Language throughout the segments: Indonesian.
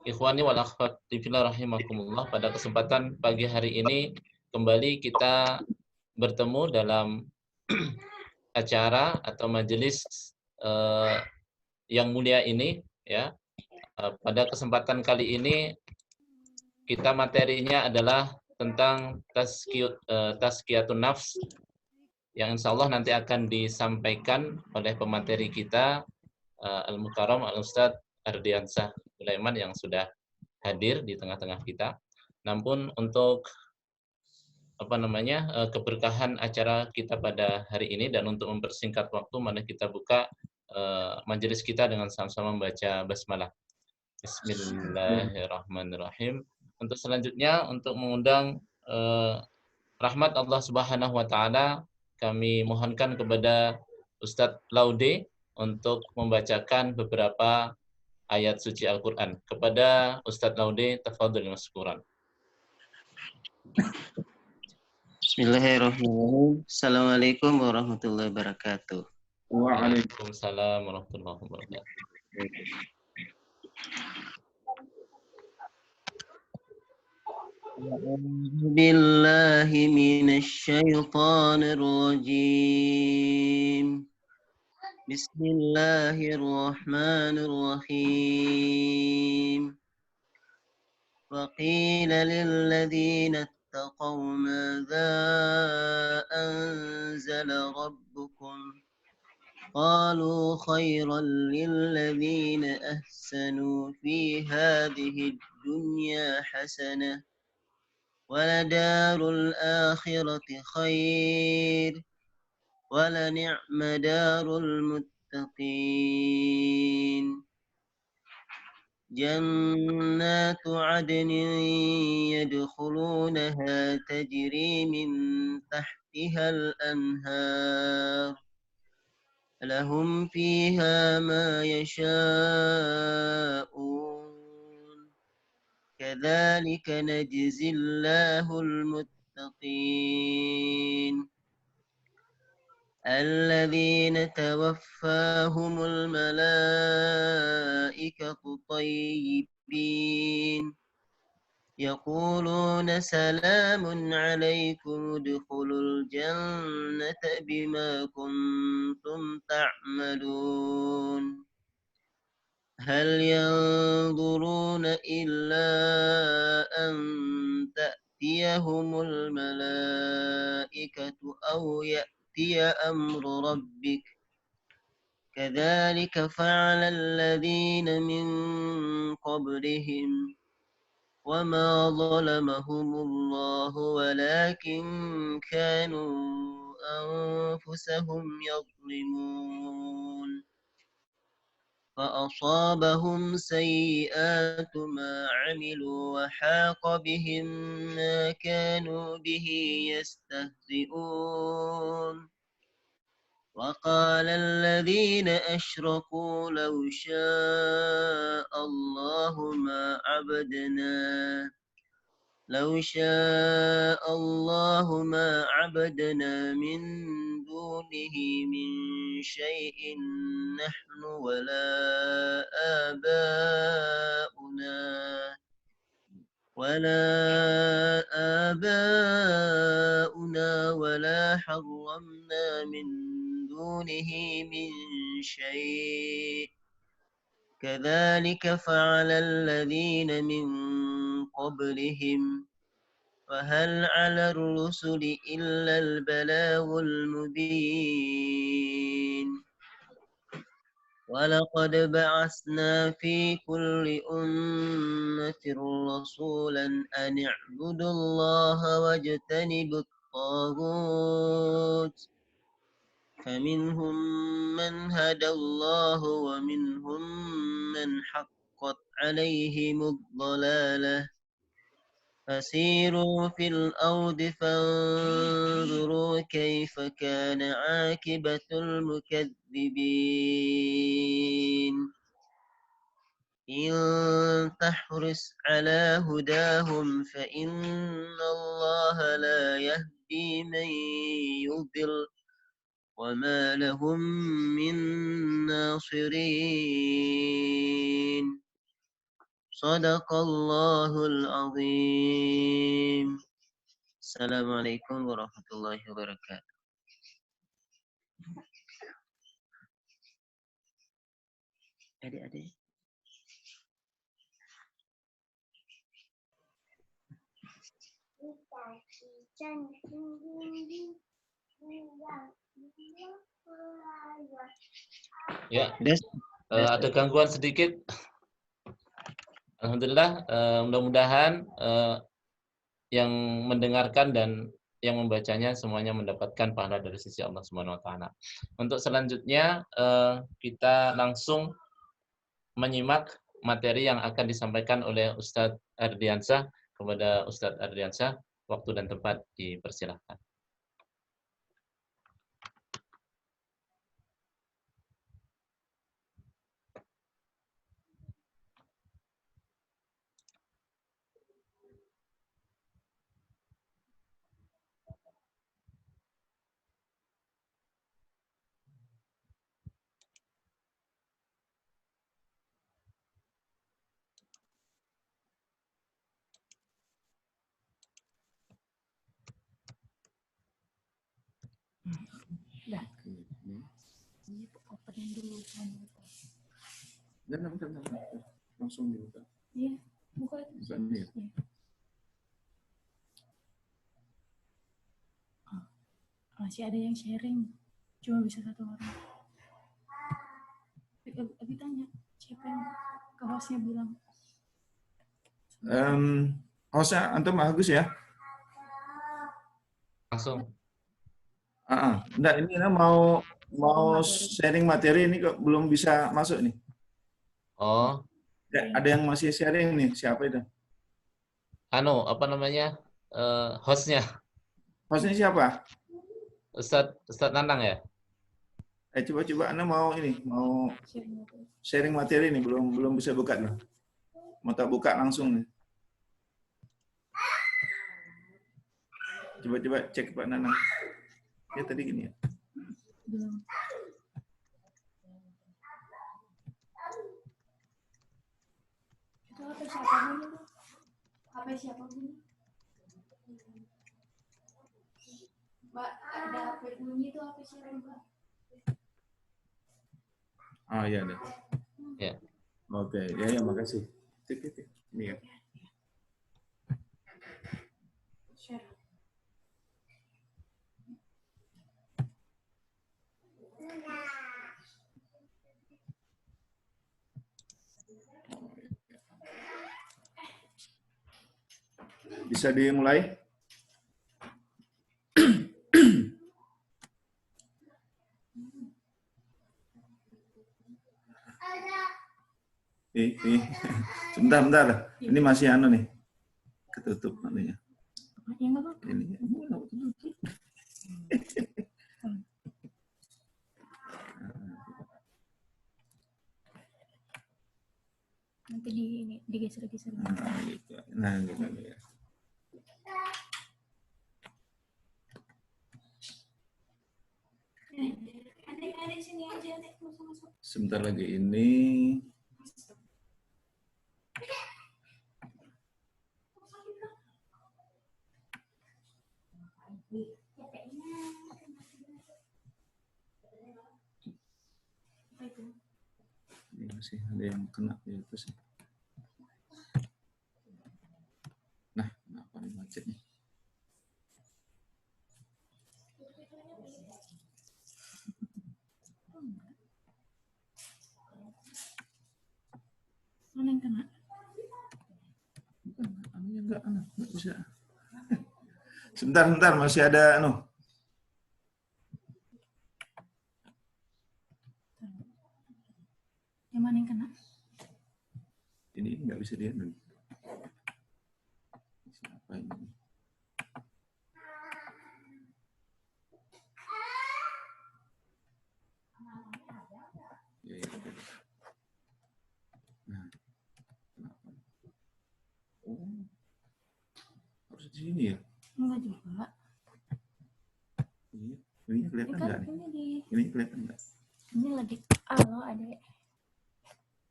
Ikhwani wal akhwat fillah rahimakumullah, pada kesempatan pagi hari ini kembali kita bertemu dalam acara atau majelis eh, yang mulia ini ya. Pada kesempatan kali ini kita materinya adalah tentang tazkiyatun nafs yang insya Allah nanti akan disampaikan oleh pemateri kita Al-Mukarram Al-Ustadz Ardiansah Sulaiman yang sudah hadir di tengah-tengah kita. Namun untuk keberkahan acara kita pada hari ini dan untuk mempersingkat waktu, mari kita buka majelis kita dengan sama-sama membaca basmalah. Bismillahirrahmanirrahim. Untuk selanjutnya untuk mengundang rahmat Allah Subhanahu wa taala, kami mohonkan kepada Ustadz Laude untuk membacakan beberapa ayat suci Al-Qur'an. Kepada Ustadz Laude, tafadhol maskuran. Bismillahirrahmanirrahim. Assalamualaikum warahmatullahi wabarakatuh. Waalaikumsalam warahmatullahi wabarakatuh. أعوذ بالله من الشيطان الرجيم. بسم الله الرحمن الرحيم. وقيل للذين اتقوا ماذا أنزل ربكم قالوا خيرا للذين أحسنوا في هذه الدنيا حسنة ولدار الآخرة خير ولنعم دار المتقين جنات عدن يدخلونها تجري من تحتها الأنهار لهم فيها ما يشاءون كذلك نجزي الله المتقين الذين توفاهم الملائكة طيبين يقولون سلام عليكم ادخلوا الجنة بما كنتم تعملون هل ينظرون إلا أن تأتيهم الملائكة أو يأتي أمر ربك كذلك فعل الذين من قبلهم وما ظلمهم الله ولكن كانوا أنفسهم يظلمون فأصابهم سيئات ما عملوا وحاق بهم ما كانوا به يستهزئون وقال الذين أشركوا لو شاء الله ما عبدنا من دونه من شيء نحن ولا آباؤنا ولا حرمنا من دونه من شيء كذلك فعل الذين من قبلهم فهل على الرسل إلا البلاغ المبين ولقد بعثنا في كل أمة رسولا أن اعبدوا الله واجتنبوا الطاغوت فمنهم من هدى الله ومنهم من حقت عليهم الضلالة فسيروا في الأرض فانظروا كيف كان عاقبة المكذبين إن تحرص على هداهم فإن الله لا يهدي من يضل وما لهم من ناصرين صدق الله العظيم. السلام عليكم ورحمة الله وبركاته. Adik-adik. Ya, ada gangguan sedikit. Alhamdulillah, mudah-mudahan yang mendengarkan dan yang membacanya semuanya mendapatkan pahala dari sisi Allah Subhanahu wa taala. Untuk selanjutnya kita langsung menyimak materi yang akan disampaikan oleh Ustadz Ardiansyah. Kepada Ustadz Ardiansyah, waktu dan tempat dipersilahkan. Opening dulu kan. Jangan langsung dibuka. Iya, buka. Bukan ya. Masih ada yang sharing, cuma bisa satu orang. Abi tanya, siapa yang ke hostnya bilang? Hostnya antum Agus ya? Langsung. Enggak, ini mau sharing materi ini kok belum bisa masuk nih. Oh, Ya, ada yang masih sharing nih, siapa itu? apa namanya? Hostnya Hostnya siapa? Ustadz Nanang ya? Coba Anda mau sharing materi ini belum bisa buka nih. Mau tak buka langsung nih. Coba cek Pak Nanang. Ya tadi gini ya. Belum. Itu HP siapa dulu? HP siapa dulu? Mbak, ada HP bunyi itu HP siapa Mbak? Iya deh. Ya. Oke, ya makasih. Tik. Ini ya. Share. Bisa dimulai? Sebentar. Ini masih nih. Ketutup nantinya. Ya enggak apa-apa. Ini. Nanti digeser-geser. Nah, gitu ya. Adik sini aja, Adik. Masuk. Sebentar lagi ini. Ini masih ada yang kena di atas. Nah, kenapa nih macetnya? Mana yang kena? Enggak bisa. Sebentar masih ada Yang mana yang kena? Ini nggak bisa dia. Siapa ini? Ya. Nah, kenapa? Oh, harus di sini ya? Enggak juga. Iya, ini kelihatan nggak nih? Ini di Ini kelihatan nggak? Ini lagi halo adek.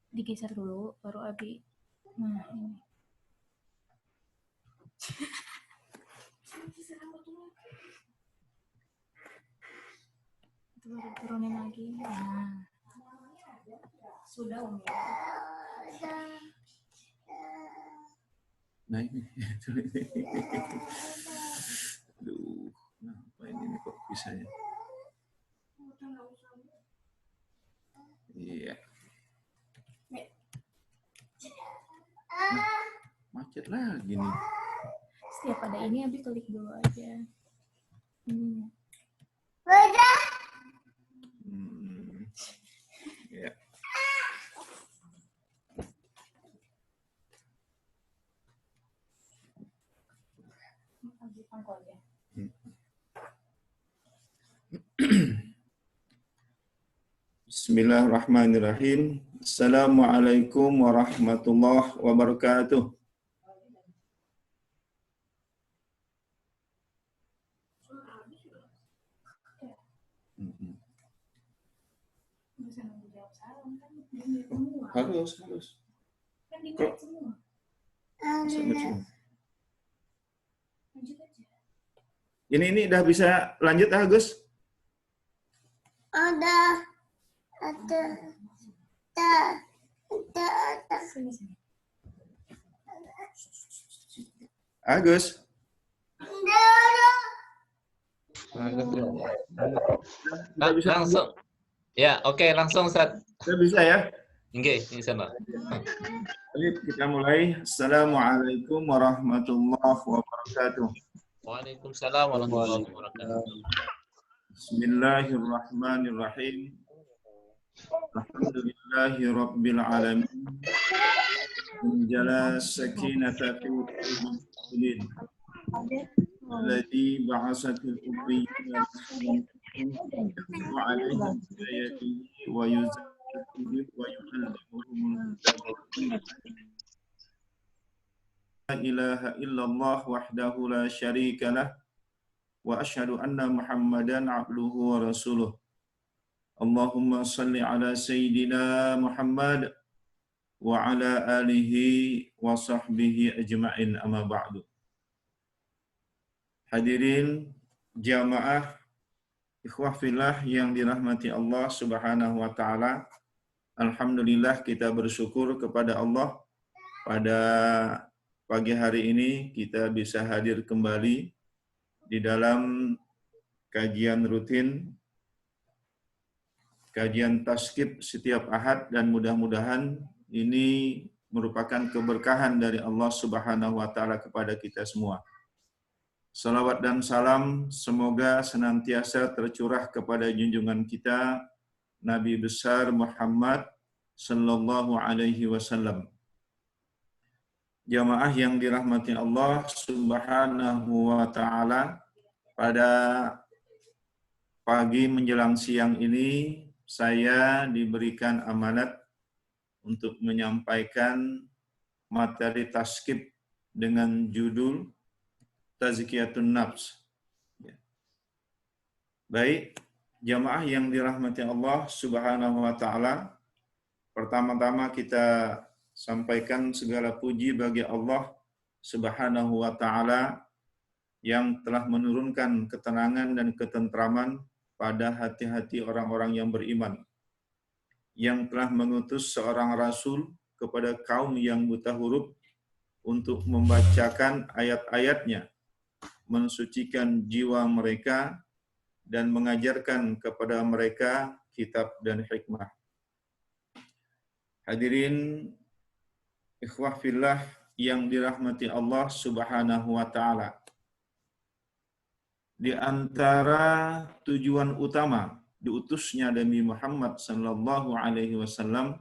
Digeser dulu baru Abi. Nah, ini. Itu baru turunin lagi. Nah. Sudah Umi. Nah ini. Aduh, kenapa ini kok bisa ya? Iya. Nah, macet lagi nih. Setiap ada ini Abi klik dulu aja. Ini. Ya. Abi pangkal aja. Bismillahirrahmanirrahim. Assalamualaikum warahmatullahi wabarakatuh. Bisa nunggu jawab salam kan di semua. Harus. Kan di semua. Sampai semua. Lanjut aja. Ini udah bisa lanjut Gus? Ada. Sini sini. Agus. Langsung. Ya, oke, langsung Ustaz. Sudah bisa ya? Nggih, insyaallah. Baik, kita mulai. Assalamualaikum warahmatullahi wabarakatuh. Waalaikumsalam warahmatullahi wabarakatuh. Bismillahirrahmanirrahim. Alhamdulillahi rabbil alamin. Menjala sakinata fi qulubil alladhi ba'atha fil ummiyina rasulan alaihim ayatihi wa yuzakkihim wa yu'allimuhum la ilaha illallah wahdahu la syarika lah wa asyhadu anna Muhammadan abduhu wa rasuluh. Allahumma salli ala sayyidina Muhammad wa ala alihi wa sahbihi ajma'in amma ba'du. Hadirin jamaah ikhwah fillah yang dirahmati Allah Subhanahu wa taala. Alhamdulillah kita bersyukur kepada Allah pada pagi hari ini kita bisa hadir kembali di dalam kajian rutin, kajian taskib setiap Ahad, dan mudah-mudahan ini merupakan keberkahan dari Allah Subhanahu wa taala kepada kita semua. Salawat dan salam semoga senantiasa tercurah kepada junjungan kita Nabi besar Muhammad sallallahu alaihi wasallam. Jamaah yang dirahmati Allah Subhanahu wa taala, pada pagi menjelang siang ini saya diberikan amanat untuk menyampaikan materi taskib dengan judul Tazkiyatun Nafs. Baik, jamaah yang dirahmati Allah Subhanahu wa taala, pertama-tama kita sampaikan segala puji bagi Allah Subhanahu wa taala yang telah menurunkan ketenangan dan ketentraman pada hati-hati orang-orang yang beriman, yang telah mengutus seorang rasul kepada kaum yang buta huruf untuk membacakan ayat-ayatnya, mensucikan jiwa mereka, dan mengajarkan kepada mereka kitab dan hikmah. Hadirin ikhwah fillah yang dirahmati Allah Subhanahu wa taala. Di antara tujuan utama diutusnya Nabi Muhammad sallallahu alaihi wasallam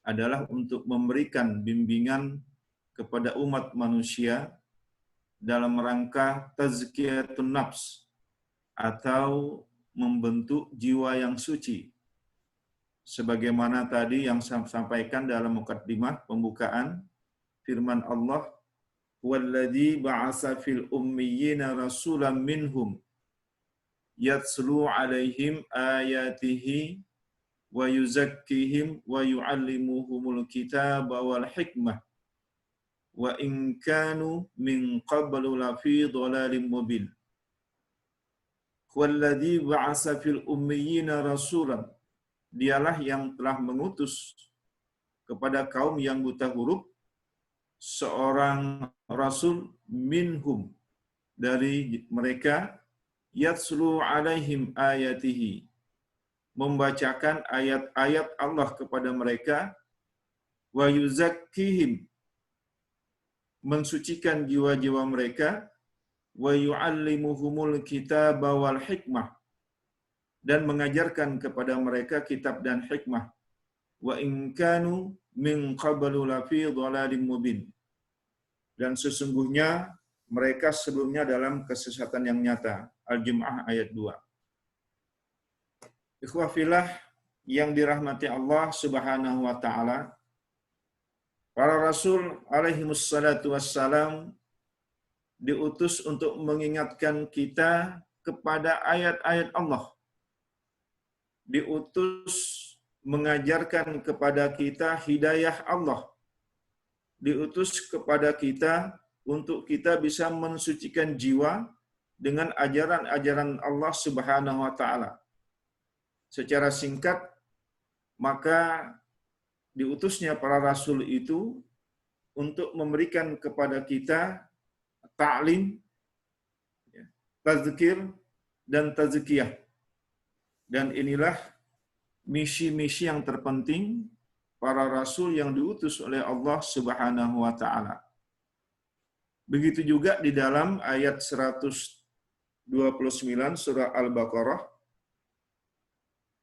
adalah untuk memberikan bimbingan kepada umat manusia dalam rangka tazkiyatun nafs atau membentuk jiwa yang suci. Sebagaimana tadi yang saya sampaikan dalam mukaddimah pembukaan, firman Allah, "Walladzi ba'atsa fil ummiyina rasulan minhum yatslu 'alaihim ayatihi wa yuzakkihim wa yu'allimuhumul kitaba wal hikmah wa in kanu min qablu lafi dhalalin mubin. Huwallazi ba'atsa fil ummiyina rasulan. Dialah yang telah mengutus kepada kaum yang buta huruf seorang rasul minhum dari mereka, yatslu 'alaihim ayatihi, membacakan ayat-ayat Allah kepada mereka, wa yuzakkihim, mensucikan jiwa-jiwa mereka, wa yu'allimuhumul kitaba wal hikmah, dan mengajarkan kepada mereka kitab dan hikmah, wa in kanu min qablu lafi dhalalin mubin, dan sesungguhnya mereka sebelumnya dalam kesesatan yang nyata. Al-Jumu'ah ayat 2. Ikhwah fillah yang dirahmati Allah Subhanahu wa taala, para rasul alaihi wassalatu wassalam diutus untuk mengingatkan kita kepada ayat-ayat Allah. Diutus mengajarkan kepada kita hidayah Allah. Diutus kepada kita untuk kita bisa mensucikan jiwa dengan ajaran-ajaran Allah Subhanahu wa taala. Secara singkat, maka diutusnya para rasul itu untuk memberikan kepada kita ta'lim, tazkir, dan tazkiyah. Dan inilah misi-misi yang terpenting para rasul yang diutus oleh Allah Subhanahu wa taala. Begitu juga di dalam ayat 129 surah Al-Baqarah,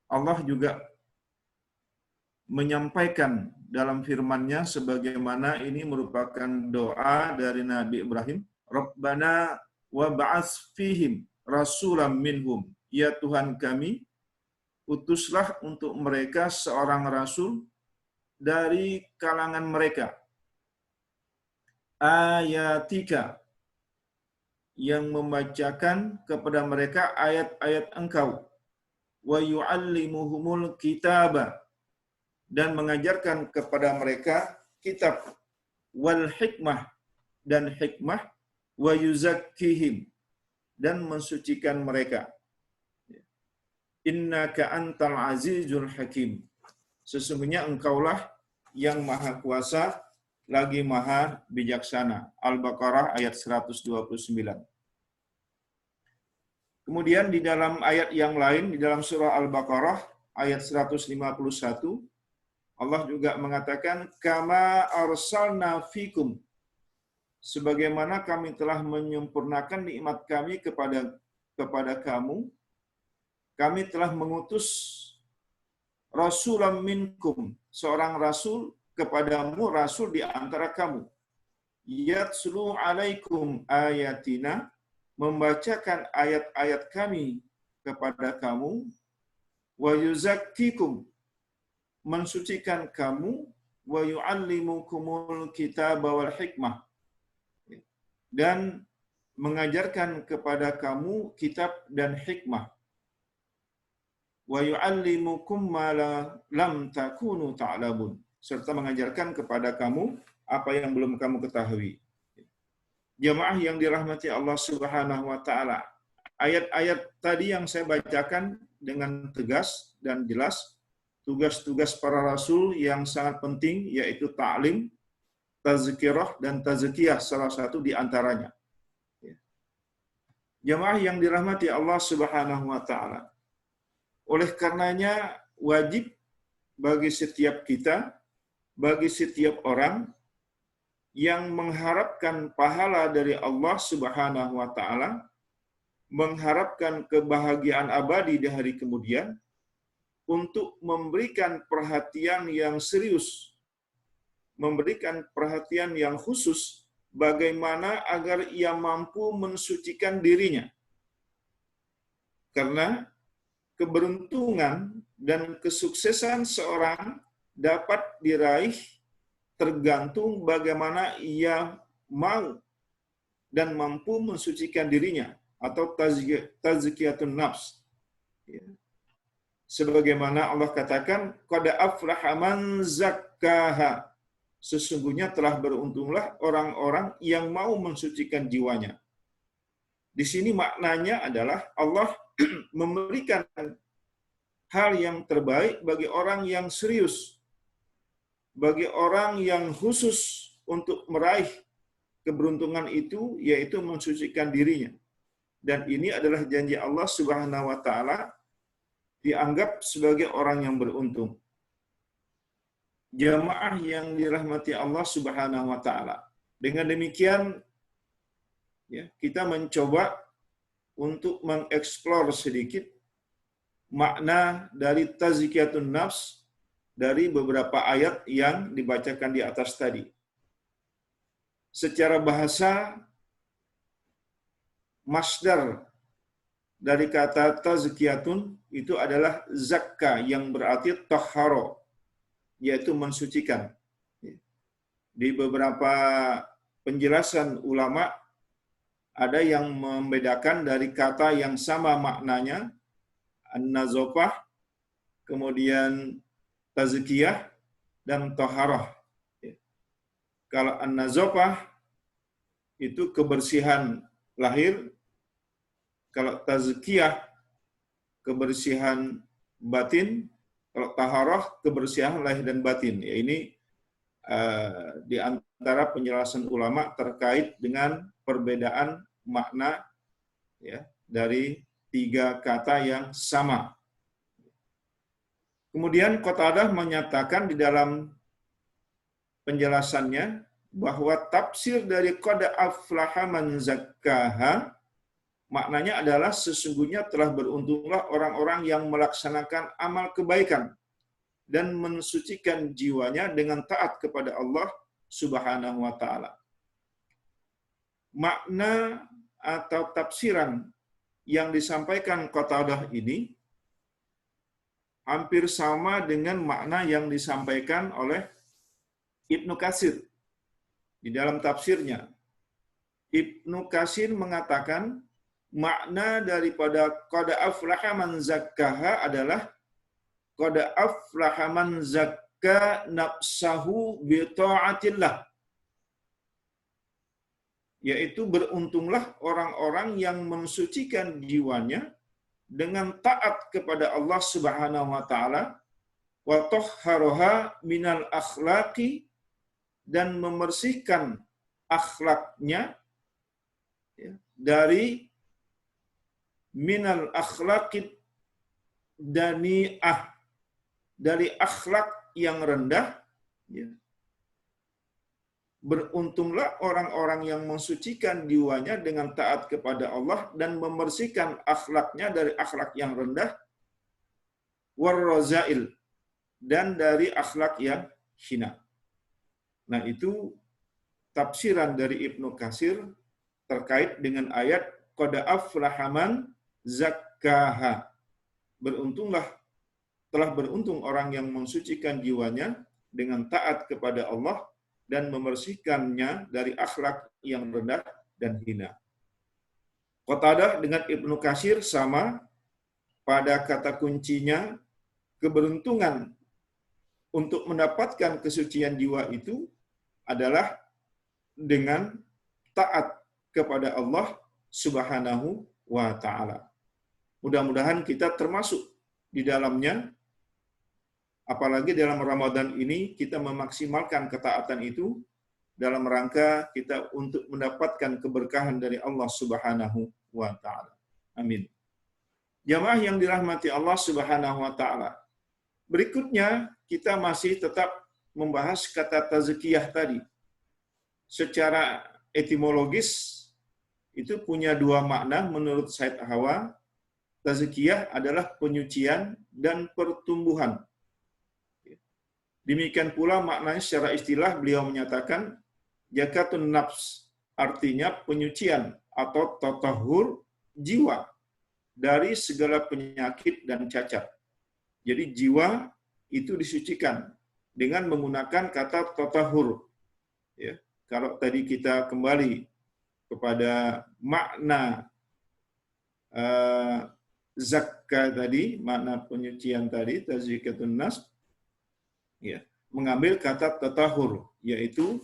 Allah juga menyampaikan dalam firman-Nya sebagaimana ini merupakan doa dari Nabi Ibrahim, Rabbana wa ba'ats fihim rasulam minhum. Ya Tuhan kami, utuslah untuk mereka seorang rasul dari kalangan mereka. Ayatika, yang membacakan kepada mereka ayat-ayat Engkau. Wa yu'allimuhumul kitaba, dan mengajarkan kepada mereka kitab, wal hikmah, dan hikmah, wa yuzakkihim, dan mensucikan mereka. Innaka antal azizul hakim. Sesungguhnya engkaulah yang maha kuasa lagi maha bijaksana. Al-Baqarah ayat 129. Kemudian di dalam ayat yang lain, di dalam surah Al-Baqarah ayat 151, Allah juga mengatakan, kama arsalna fikum, sebagaimana kami telah menyempurnakan nikmat kami kepada kamu, kami telah mengutus rasulam minkum, seorang rasul kepadamu, rasul di antara kamu. Yatslu alaikum ayatina, membacakan ayat-ayat kami kepada kamu, wa yuzakkikum, mensucikan kamu, wa yu'allimukumul kitaba wal hikmah, dan mengajarkan kepada kamu kitab dan hikmah. Wa yu'allimukum ma lam takunu ta'lamun, serta mengajarkan kepada kamu apa yang belum kamu ketahui. Jamaah yang dirahmati Allah Subhanahu wa taala, ayat-ayat tadi yang saya bacakan dengan tegas dan jelas tugas-tugas para rasul yang sangat penting, yaitu ta'lim, tazkirah, dan tazkiyah, salah satu di antaranya. Jamaah yang dirahmati Allah Subhanahu wa taala, oleh karenanya wajib bagi setiap kita, bagi setiap orang yang mengharapkan pahala dari Allah Subhanahu wa taala, mengharapkan kebahagiaan abadi di hari kemudian, untuk memberikan perhatian yang serius, memberikan perhatian yang khusus bagaimana agar ia mampu mensucikan dirinya. Karena keberuntungan dan kesuksesan seorang dapat diraih tergantung bagaimana ia mau dan mampu mensucikan dirinya atau tazkiyatun nafs. Ya. Sebagaimana Allah katakan, qad aflaha man zakkaha. Sesungguhnya telah beruntunglah orang-orang yang mau mensucikan jiwanya. Di sini maknanya adalah Allah memberikan hal yang terbaik bagi orang yang serius, bagi orang yang khusus untuk meraih keberuntungan itu, yaitu mensucikan dirinya. Dan ini adalah janji Allah Subhanahu wa taala, dianggap sebagai orang yang beruntung. Jamaah yang dirahmati Allah Subhanahu wa taala. Dengan demikian ya, kita mencoba untuk mengeksplor sedikit makna dari tazkiyatun nafs dari beberapa ayat yang dibacakan di atas tadi. Secara bahasa, masdar dari kata tazkiyatun itu adalah zakka yang berarti tahharo, yaitu mensucikan. Di beberapa penjelasan ulama ada yang membedakan dari kata yang sama maknanya, an-nazofah, kemudian tazkiyah, dan taharah. Kalau an-nazofah itu kebersihan lahir, kalau tazkiyah kebersihan batin, kalau taharah kebersihan lahir dan batin. Ya, ini di antara penjelasan ulama terkait dengan perbedaan makna ya, dari tiga kata yang sama. Kemudian Qatadah menyatakan di dalam penjelasannya bahwa tafsir dari qad aflaha man zakkaha maknanya adalah sesungguhnya telah beruntunglah orang-orang yang melaksanakan amal kebaikan dan mensucikan jiwanya dengan taat kepada Allah Subhanahu wa taala. Makna atau tafsiran yang disampaikan Qatadah ini hampir sama dengan makna yang disampaikan oleh Ibnu Katsir di dalam tafsirnya. Ibnu Katsir mengatakan makna daripada qad aflaha man zakkaha adalah qad aflaha man zakka nafsahu bi ta'atillah, yaitu beruntunglah orang-orang yang mensucikan jiwanya dengan taat kepada Allah Subhanahu wa taala, wa tahharaha minal akhlaqi, dan membersihkan akhlaknya ya, dari minal akhlaqid dani'ah, dari akhlak yang rendah ya. Beruntunglah orang-orang yang mensucikan jiwanya dengan taat kepada Allah dan membersihkan akhlaknya dari akhlak yang rendah, warrazail, dan dari akhlak yang hina. Nah, itu tafsiran dari Ibnu Katsir terkait dengan ayat qad aflaha man zakkaha. Beruntunglah, telah beruntung orang yang mensucikan jiwanya dengan taat kepada Allah dan membersihkannya dari akhlak yang rendah dan hina. Qatadah dengan Ibnu Katsir sama pada kata kuncinya, keberuntungan untuk mendapatkan kesucian jiwa itu adalah dengan taat kepada Allah Subhanahu wa taala. Mudah-mudahan kita termasuk di dalamnya, apalagi dalam Ramadan ini kita memaksimalkan ketaatan itu dalam rangka kita untuk mendapatkan keberkahan dari Allah Subhanahu wa taala. Amin. Jamaah yang dirahmati Allah Subhanahu wa taala. Berikutnya kita masih tetap membahas kata tazkiyah tadi. Secara etimologis itu punya dua makna menurut Said Hawa. Tazkiyah adalah penyucian dan pertumbuhan. Demikian pula maknanya secara istilah beliau menyatakan zakatun nafs, artinya penyucian atau tatahur jiwa dari segala penyakit dan cacat. Jadi jiwa itu disucikan dengan menggunakan kata tatahur. Ya, kalau tadi kita kembali kepada makna zakka tadi, makna penyucian tadi, tazkiyatun nafs, ya, mengambil kata tatahur, yaitu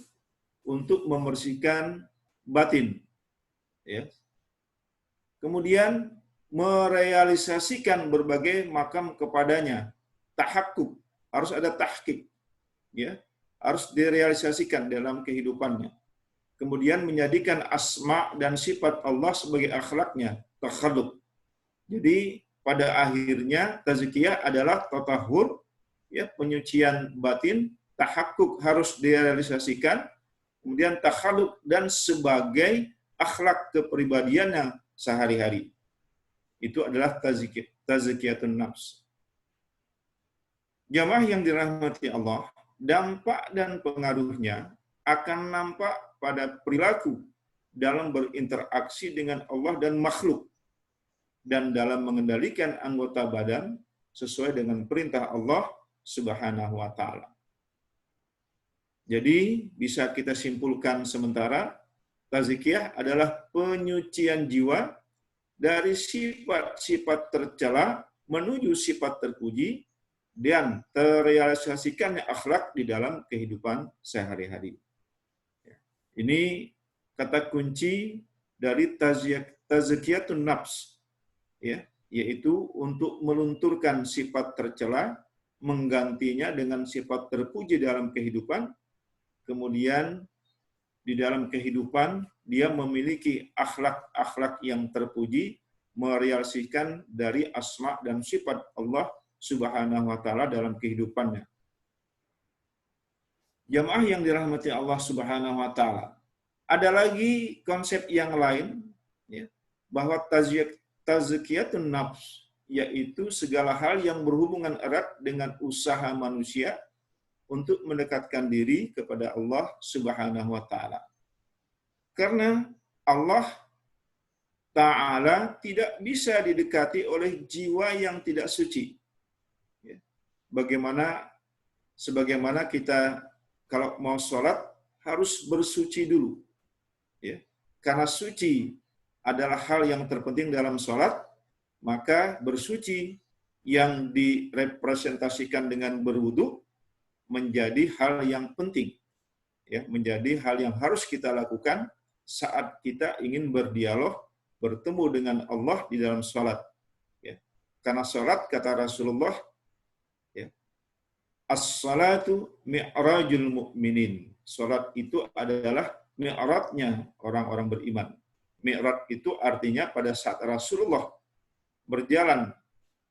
untuk membersihkan batin, ya. Kemudian merealisasikan berbagai makam kepadanya, tahakkuk, harus ada tahqiq, ya, harus direalisasikan dalam kehidupannya. Kemudian menjadikan asma dan sifat Allah sebagai akhlaknya, takhalluq. Jadi pada akhirnya tazkiyah adalah tatahur, ya, penyucian batin, tahakkuk harus direalisasikan, kemudian takhalluq dan sebagai akhlak kepribadiannya sehari-hari. Itu adalah tazkiyatun nafs. Jamaah yang dirahmati Allah, dampak dan pengaruhnya akan nampak pada perilaku dalam berinteraksi dengan Allah dan makhluk, dan dalam mengendalikan anggota badan sesuai dengan perintah Allah Subhanahu wa taala. Jadi bisa kita simpulkan sementara, tazkiyah adalah penyucian jiwa dari sifat-sifat tercela menuju sifat terpuji dan terrealisasikannya akhlak di dalam kehidupan sehari-hari. Ini kata kunci dari tazkiyatun nafs, ya, yaitu untuk melunturkan sifat tercela, menggantinya dengan sifat terpuji dalam kehidupan. Kemudian di dalam kehidupan dia memiliki akhlak-akhlak yang terpuji, merealisasikan dari asma dan sifat Allah Subhanahu wa taala dalam kehidupannya. Jamaah yang dirahmati Allah Subhanahu wa taala. Ada lagi konsep yang lain, ya, bahwa tazkiyatun nafs yaitu segala hal yang berhubungan erat dengan usaha manusia untuk mendekatkan diri kepada Allah Subhanahu wa taala. Karena Allah Ta'ala tidak bisa didekati oleh jiwa yang tidak suci. Sebagaimana kita kalau mau sholat harus bersuci dulu. Ya. Karena suci adalah hal yang terpenting dalam sholat, maka bersuci yang direpresentasikan dengan berwudu menjadi hal yang penting. Ya, menjadi hal yang harus kita lakukan saat kita ingin berdialog, bertemu dengan Allah di dalam sholat. Ya. Karena sholat, kata Rasulullah, ya, as-salatu mi'rajul mu'minin. Sholat itu adalah mi'rajnya orang-orang beriman. Mi'raj itu artinya pada saat Rasulullah berjalan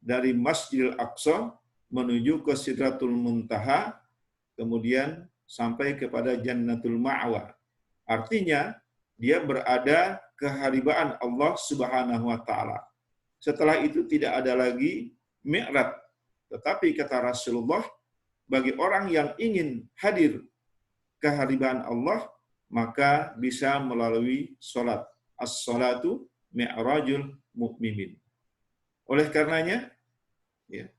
dari Masjidil Aqsa menuju ke Sidratul Muntaha, kemudian sampai kepada Jannatul Ma'wa. Artinya, dia berada keharibaan Allah Subhanahu wa taala. Setelah itu tidak ada lagi mi'raj. Tetapi kata Rasulullah, bagi orang yang ingin hadir keharibaan Allah, maka bisa melalui sholat. As-salatu mi'rajul mu'minin. Oleh karenanya, ya,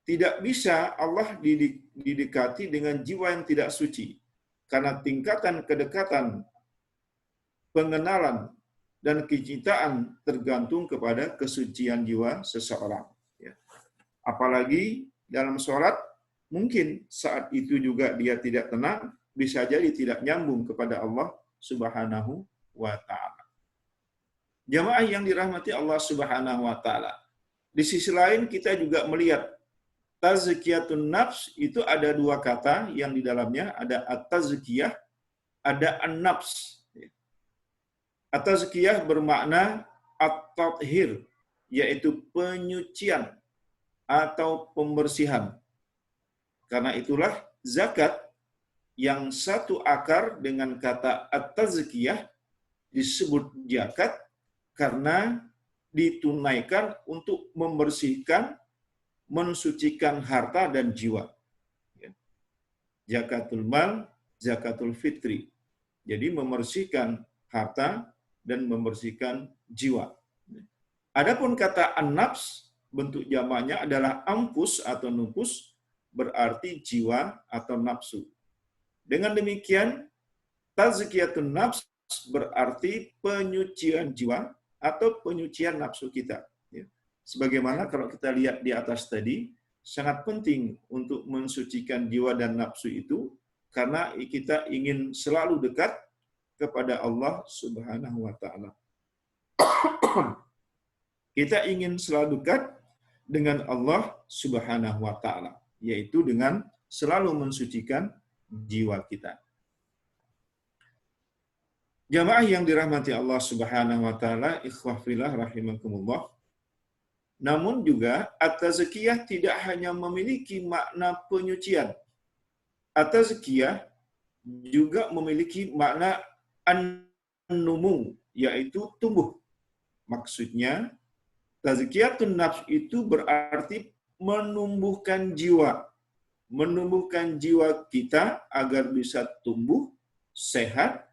tidak bisa Allah didekati dengan jiwa yang tidak suci. Karena tingkatan kedekatan, pengenalan, dan kecintaan tergantung kepada kesucian jiwa seseorang. Ya. Apalagi dalam sholat, mungkin saat itu juga dia tidak tenang, bisa jadi tidak nyambung kepada Allah Subhanahu wa ta'ala. Jamaah yang dirahmati Allah Subhanahu wa ta'ala. Di sisi lain kita juga melihat tazkiyatun nafs itu ada dua kata yang di dalamnya, ada at-tazkiyah, ada an-nafs. At-tazkiyah bermakna at-tathhir, yaitu penyucian atau pembersihan. Karena itulah zakat yang satu akar dengan kata at-tazkiyah disebut zakat karena ditunaikan untuk membersihkan, mensucikan harta dan jiwa. Zakatul mal, zakatul fitri. Jadi membersihkan harta dan membersihkan jiwa. Adapun kata an-nafs, bentuk jamaknya adalah ampus atau nufus, berarti jiwa atau nafsu. Dengan demikian, tazkiyatun nafs berarti penyucian jiwa atau penyucian nafsu kita. Ya. Sebagaimana kalau kita lihat di atas tadi, sangat penting untuk mensucikan jiwa dan nafsu itu karena kita ingin selalu dekat kepada Allah Subhanahu wa taala. Kita ingin selalu dekat dengan Allah Subhanahu wa taala, yaitu dengan selalu mensucikan jiwa kita. Jamaah yang dirahmati Allah Subhanahu wa taala, ikhwah fillah rahimakumullah. Namun juga at-tazkiyah tidak hanya memiliki makna penyucian. At-tazkiyah juga memiliki makna an-numu, yaitu tumbuh. Maksudnya tazkiyatun nafs itu berarti menumbuhkan jiwa. Menumbuhkan jiwa kita agar bisa tumbuh, sehat,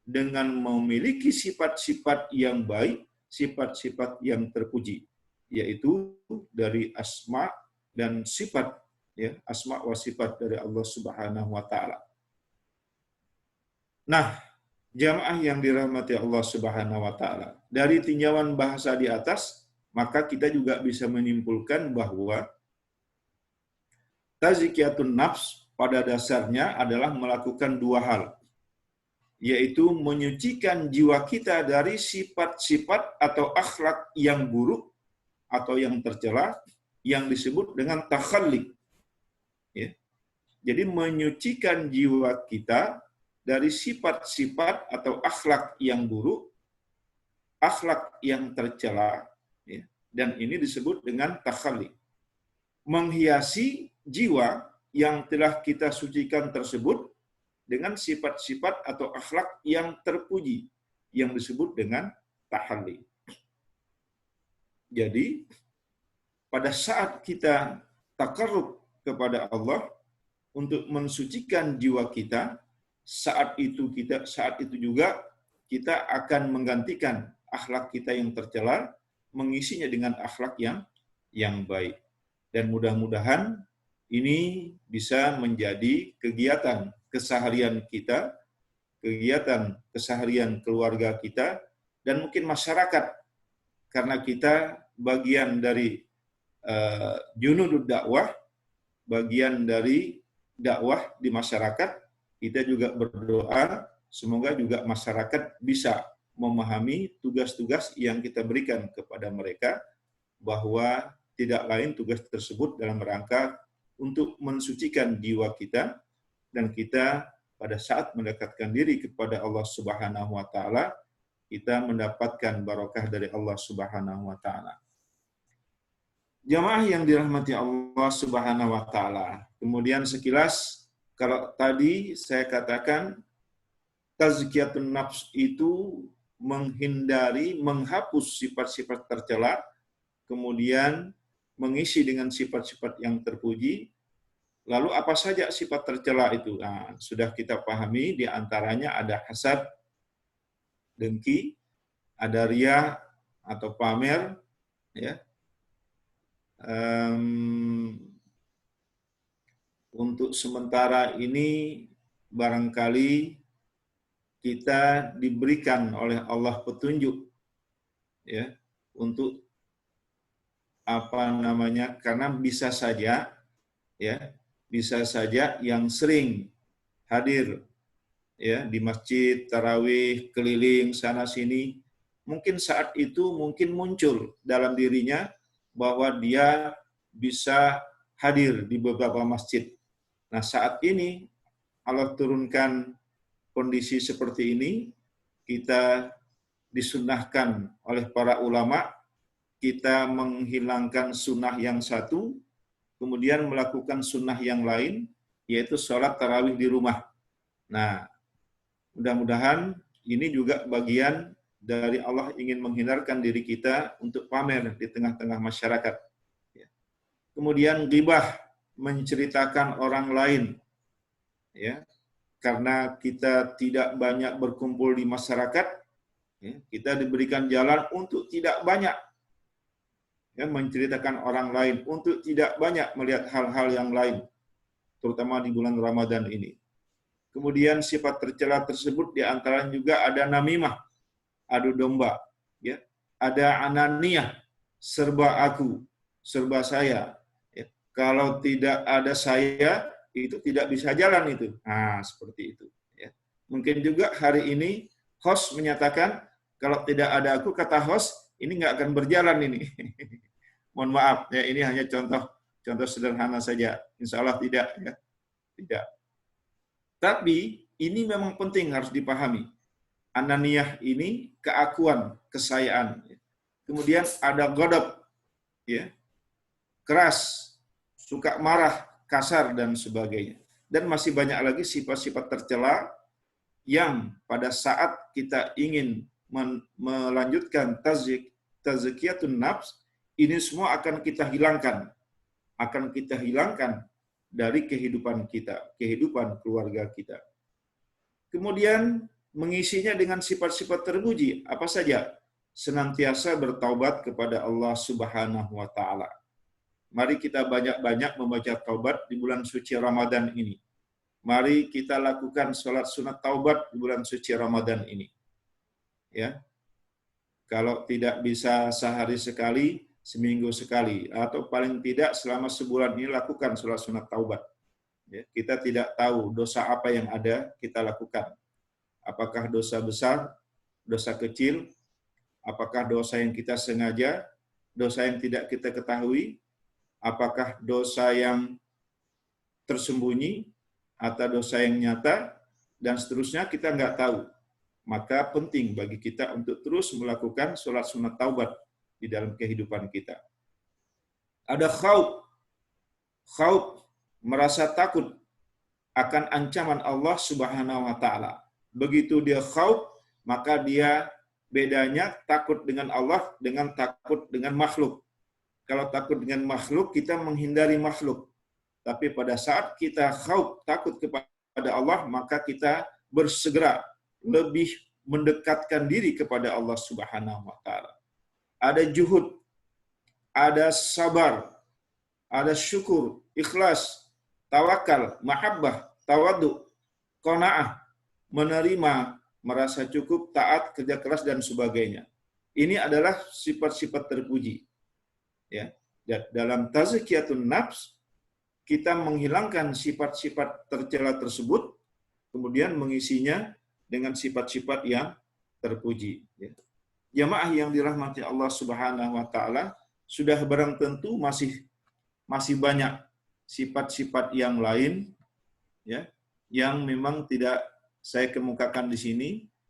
dengan memiliki sifat-sifat yang baik, sifat-sifat yang terpuji, yaitu dari asma dan sifat, ya, asma wa sifat dari Allah Subhanahu wa taala. Nah, jamaah yang dirahmati Allah Subhanahu wa taala, dari tinjauan bahasa di atas, maka kita juga bisa menyimpulkan bahwa tazkiyatun nafs pada dasarnya adalah melakukan dua hal, yaitu menyucikan jiwa kita dari sifat-sifat atau akhlak yang buruk atau yang tercela yang disebut dengan takhalli. Ya. Jadi menyucikan jiwa kita dari sifat-sifat atau akhlak yang buruk, akhlak yang tercela, ya. Dan ini disebut dengan takhalli. Menghiasi jiwa yang telah kita sucikan tersebut dengan sifat-sifat atau akhlak yang terpuji, yang disebut dengan tahalli. Jadi, pada saat kita takarrub kepada Allah untuk mensucikan jiwa kita, saat itu juga kita akan menggantikan akhlak kita yang tercela, mengisinya dengan akhlak yang baik. Dan mudah-mudahan ini bisa menjadi kegiatan keseharian kita, kegiatan keseharian keluarga kita, dan mungkin masyarakat, karena kita bagian dari junudud dakwah, bagian dari dakwah di masyarakat. Kita juga berdoa semoga juga masyarakat bisa memahami tugas-tugas yang kita berikan kepada mereka, bahwa tidak lain tugas tersebut dalam rangka untuk mensucikan jiwa kita, dan kita pada saat mendekatkan diri kepada Allah Subhanahu wa taala, kita mendapatkan barokah dari Allah Subhanahu wa taala. Jamaah yang dirahmati Allah Subhanahu wa taala. Kemudian sekilas, kalau tadi saya katakan tazkiyatun nafs itu menghindari, menghapus sifat-sifat tercela, kemudian mengisi dengan sifat-sifat yang terpuji. Lalu apa saja sifat tercela itu? Nah, sudah kita pahami, di antaranya ada hasad, dengki, ada riya atau pamer, ya. Untuk sementara ini barangkali kita diberikan oleh Allah petunjuk, ya, untuk karena bisa saja, ya, bisa saja yang sering hadir, ya, di masjid, tarawih, keliling sana sini, mungkin saat itu mungkin muncul dalam dirinya bahwa dia bisa hadir di beberapa masjid. Nah, saat ini Allah turunkan kondisi seperti ini, kita disunnahkan oleh para ulama, kita menghilangkan sunnah yang satu, kemudian melakukan sunnah yang lain, yaitu sholat tarawih di rumah. Nah, mudah-mudahan ini juga bagian dari Allah ingin menghindarkan diri kita untuk pamer di tengah-tengah masyarakat. Kemudian ghibah, menceritakan orang lain, ya, karena kita tidak banyak berkumpul di masyarakat, ya, kita diberikan jalan untuk tidak banyak, ya, menceritakan orang lain, untuk tidak banyak melihat hal-hal yang lain, terutama di bulan Ramadan ini. Kemudian sifat tercela tersebut diantaranya juga ada namimah, adu domba, ya, ada ananiyah, serba aku, serba saya. Ya. Kalau tidak ada saya, itu tidak bisa jalan itu. Nah, seperti itu. Ya. Mungkin juga hari ini host menyatakan, kalau tidak ada aku, kata host, ini nggak akan berjalan ini. Mohon maaf, ya ini hanya contoh sederhana saja. Insya Allah tidak, ya. Tidak. Tapi ini memang penting harus dipahami. Ananiyah ini keakuan, kesayaan. Kemudian ada ghadab, ya, keras, suka marah, kasar dan sebagainya. Dan masih banyak lagi sifat-sifat tercela yang pada saat kita ingin melanjutkan tazkiyatun nafs, ini semua akan kita hilangkan. Akan kita hilangkan dari kehidupan kita, kehidupan keluarga kita. Kemudian mengisinya dengan sifat-sifat terpuji. Apa saja? Senantiasa bertaubat kepada Allah Subhanahu wa taala. Mari kita banyak-banyak membaca taubat di bulan suci Ramadan ini. Mari kita lakukan sholat sunat taubat di bulan suci Ramadan ini. Ya. Kalau tidak bisa sehari sekali, seminggu sekali, atau paling tidak selama sebulan ini lakukan sholat sunat taubat. Ya, kita tidak tahu dosa apa yang ada, kita lakukan. Apakah dosa besar, dosa kecil, apakah dosa yang kita sengaja, dosa yang tidak kita ketahui, apakah dosa yang tersembunyi, atau dosa yang nyata, dan seterusnya kita nggak tahu. Maka penting bagi kita untuk terus melakukan sholat sunat taubat di dalam kehidupan kita. Ada khauf, merasa takut akan ancaman Allah Subhanahu wa taala. Begitu dia khauf, maka dia bedanya takut dengan Allah dengan takut dengan makhluk. Kalau takut dengan makhluk, kita menghindari makhluk. Tapi pada saat kita khauf, takut kepada Allah, maka kita bersegera lebih mendekatkan diri kepada Allah Subhanahu wa taala. Ada juhud, ada sabar, ada syukur, ikhlas, tawakal, mahabbah, tawadu, qanaah, menerima, merasa cukup, taat, kerja keras dan sebagainya. Ini adalah sifat-sifat terpuji. Ya, dalam tazkiyatun nafs kita menghilangkan sifat-sifat tercela tersebut, kemudian mengisinya dengan sifat-sifat yang terpuji. Ya. Jamaah yang dirahmati Allah Subhanahu wa taala, sudah barang tentu masih banyak sifat-sifat yang lain, ya, yang memang tidak saya kemukakan di sini,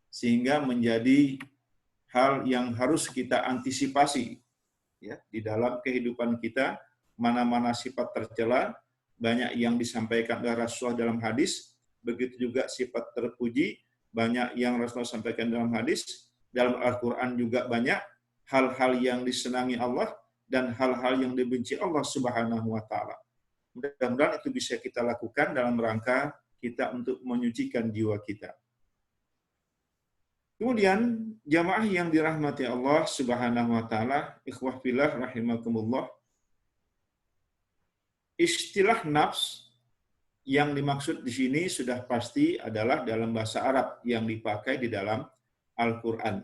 sehingga menjadi hal yang harus kita antisipasi, ya, di dalam kehidupan kita. Mana-mana sifat tercela, banyak yang disampaikan oleh Rasulullah dalam hadis, begitu juga sifat terpuji, banyak yang Rasulullah sampaikan dalam hadis. Dalam Al-Quran juga banyak hal-hal yang disenangi Allah dan hal-hal yang dibenci Allah Subhanahu wa taala. Mudah-mudahan itu bisa kita lakukan dalam rangka kita untuk menyucikan jiwa kita. Kemudian jamaah yang dirahmati Allah Subhanahu wa taala, ikhwah fillah rahimakumullah. Istilah nafs yang dimaksud di sini sudah pasti adalah dalam bahasa Arab yang dipakai di dalam Al-Quran.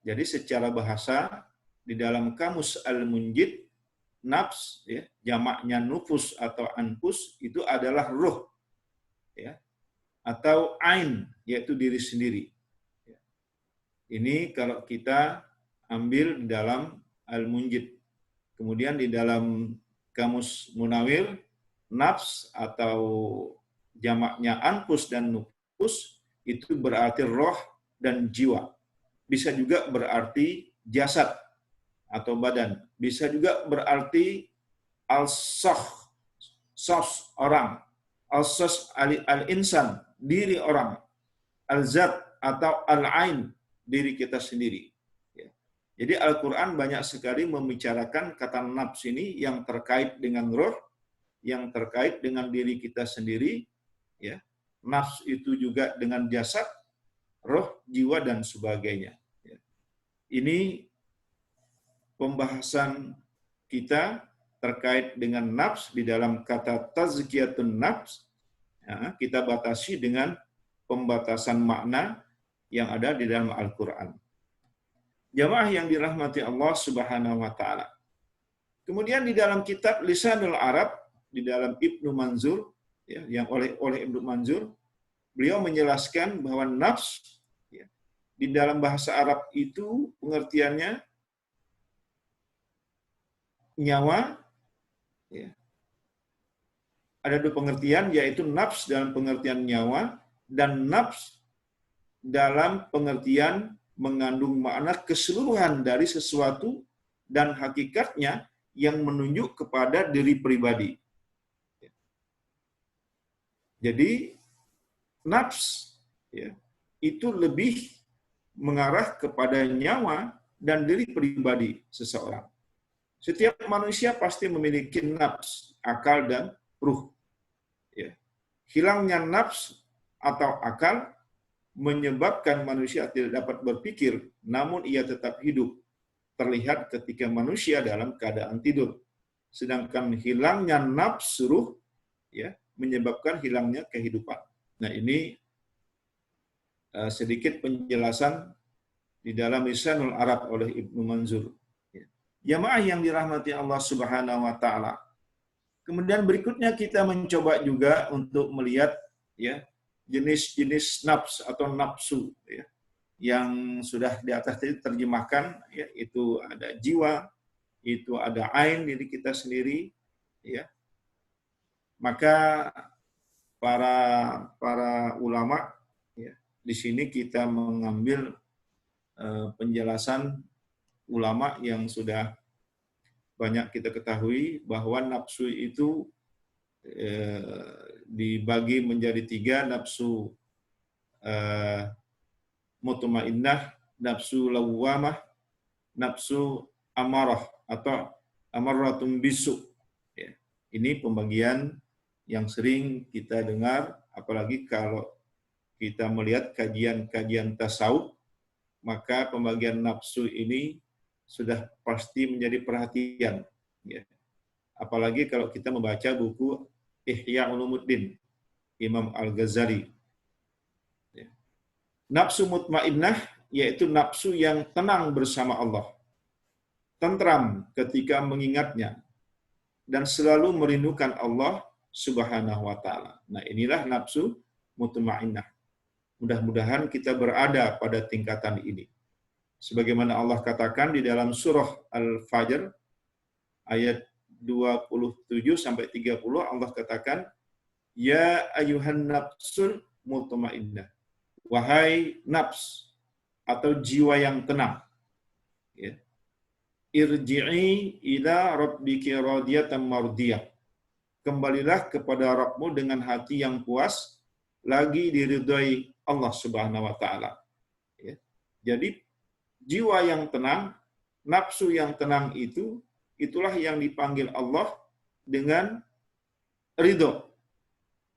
Jadi secara bahasa di dalam kamus Al-Munjid, nafs, ya, jamaknya nufus atau anfus, itu adalah ruh, ya, atau ain, yaitu diri sendiri. Ini kalau kita ambil di dalam Al-Munjid. Kemudian di dalam kamus Munawir, nafs atau jamaknya anfus dan nufus itu berarti roh dan jiwa. Bisa juga berarti jasad atau badan. Bisa juga berarti al-sah, orang. Al-sas al-insan, diri orang. Al-zat atau al-ain, diri kita sendiri. Jadi Al-Quran banyak sekali membicarakan kata nafs ini yang terkait dengan roh, yang terkait dengan diri kita sendiri. Ya. Nafs itu juga dengan jasad, roh, jiwa, dan sebagainya. Ini pembahasan kita terkait dengan nafs di dalam kata tazkiyatun nafs. Ya, kita batasi dengan pembatasan makna yang ada di dalam Al-Quran. Jamaah yang dirahmati Allah Subhanahu wa taala. Kemudian di dalam kitab Lisanul Arab, di dalam Ibnu Manzur, ya, yang oleh Ibnu Manzur, beliau menjelaskan bahwa nafs, ya, di dalam bahasa Arab itu pengertiannya nyawa, ya. Ada dua pengertian, yaitu nafs dalam pengertian nyawa dan nafs dalam pengertian mengandung makna keseluruhan dari sesuatu dan hakikatnya yang menunjuk kepada diri pribadi. Jadi nafs, ya, itu lebih mengarah kepada nyawa dan diri pribadi seseorang. Setiap manusia pasti memiliki nafs, akal dan ruh. Ya. Hilangnya nafs atau akal menyebabkan manusia tidak dapat berpikir, namun ia tetap hidup. Terlihat ketika manusia dalam keadaan tidur. Sedangkan hilangnya nafsu ruh, ya, menyebabkan hilangnya kehidupan. Nah, ini sedikit penjelasan di dalam Lisanul Arab oleh Ibnu Manzur. Jamaah yang dirahmati Allah Subhanahu wa taala. Kemudian berikutnya kita mencoba juga untuk melihat, ya, jenis-jenis nafs atau nafsu, ya, yang sudah di atas tadi terjemahkan, ya, itu ada jiwa, itu ada ain diri kita sendiri, ya. Maka para ulama, ya, di sini kita mengambil penjelasan ulama yang sudah banyak kita ketahui bahwa nafsu itu dibagi menjadi 3, nafsu mutmainnah, nafsu lawwamah, nafsu amarah atau amarratun bisu. Ya. Ini pembagian yang sering kita dengar, apalagi kalau kita melihat kajian-kajian tasawuf, maka pembagian nafsu ini sudah pasti menjadi perhatian. Ya. Apalagi kalau kita membaca buku Ihya Ulumuddin, Imam Al-Ghazali. Ya. Nafsu mutmainnah yaitu nafsu yang tenang bersama Allah, tentram ketika mengingatnya, dan selalu merindukan Allah Subhanahu wa taala. Nah, inilah nafsu mutmainnah. Mudah-mudahan kita berada pada tingkatan ini. Sebagaimana Allah katakan di dalam surah Al-Fajr ayat 27 sampai 30, Allah katakan, ya ayuhan nafsul mutmainnah, wahai nafs atau jiwa yang tenang, ya, irji'i ila rabbiki radiyatan mardiyah, kembalilah kepada Rabbmu dengan hati yang puas, lagi diridhai Allah Subhanahu wa taala. Ya. Jadi jiwa yang tenang, nafsu yang tenang itulah yang dipanggil Allah dengan ridho,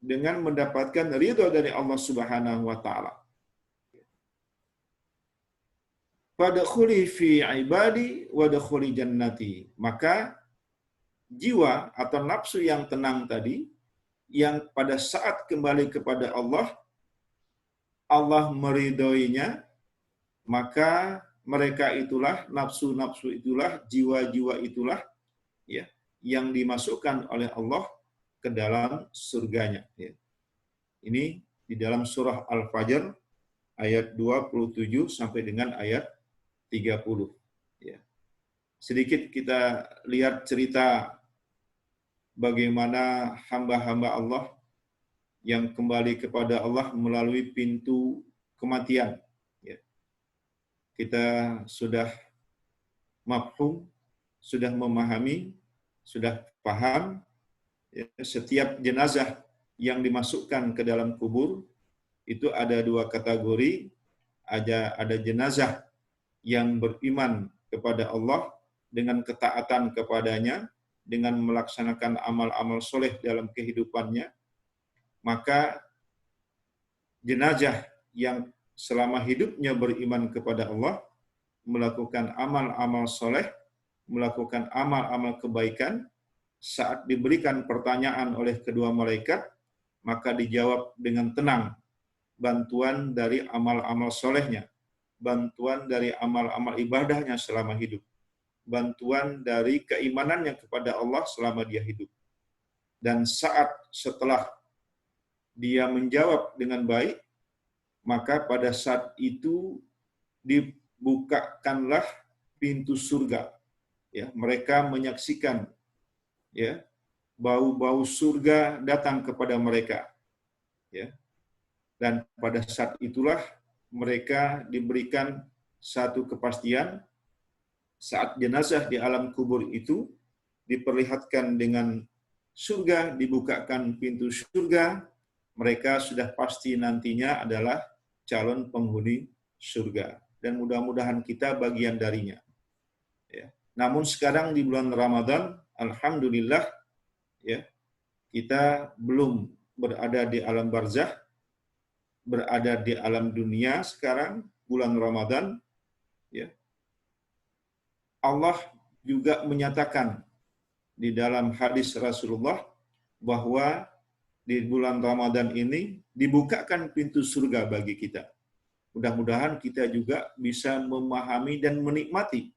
dengan mendapatkan ridho dari Allah Subhanahu wa taala. Fadkhuli fi ibadi wadkhuli jannati. Maka jiwa atau nafsu yang tenang tadi, yang pada saat kembali kepada Allah, Allah meridhoinya, maka mereka itulah, nafsu-nafsu itulah, jiwa-jiwa itulah, ya, yang dimasukkan oleh Allah ke dalam surganya. Ya. Ini di dalam surah Al-Fajr ayat 27 sampai dengan ayat 30. Ya. Sedikit kita lihat cerita bagaimana hamba-hamba Allah yang kembali kepada Allah melalui pintu kematian. Ya. Kita sudah mafhum, sudah memahami, sudah paham, ya, setiap jenazah yang dimasukkan ke dalam kubur itu ada 2 kategori. Ada jenazah yang beriman kepada Allah dengan ketaatan kepadanya, dengan melaksanakan amal-amal soleh dalam kehidupannya. Maka jenazah yang selama hidupnya beriman kepada Allah, melakukan amal-amal soleh, melakukan amal-amal kebaikan, saat diberikan pertanyaan oleh kedua malaikat, maka dijawab dengan tenang bantuan dari amal-amal solehnya. bantuan dari amal-amal ibadahnya selama hidup, bantuan dari keimanannya kepada Allah selama dia hidup. Dan saat setelah dia menjawab dengan baik, maka pada saat itu dibukakanlah pintu surga. Ya, mereka menyaksikan ya bau-bau surga datang kepada mereka. Ya. Dan pada saat itulah mereka diberikan satu kepastian saat jenazah di alam kubur itu diperlihatkan dengan surga, dibukakan pintu surga, mereka sudah pasti nantinya adalah calon penghuni surga. Dan mudah-mudahan kita bagian darinya. Ya. Namun sekarang di bulan Ramadan, alhamdulillah, ya, kita belum berada di alam barzakh, berada di alam dunia sekarang, bulan Ramadan. Ya. Allah juga menyatakan di dalam hadis Rasulullah bahwa di bulan Ramadan ini dibukakan pintu surga bagi kita. Mudah-mudahan kita juga bisa memahami dan menikmati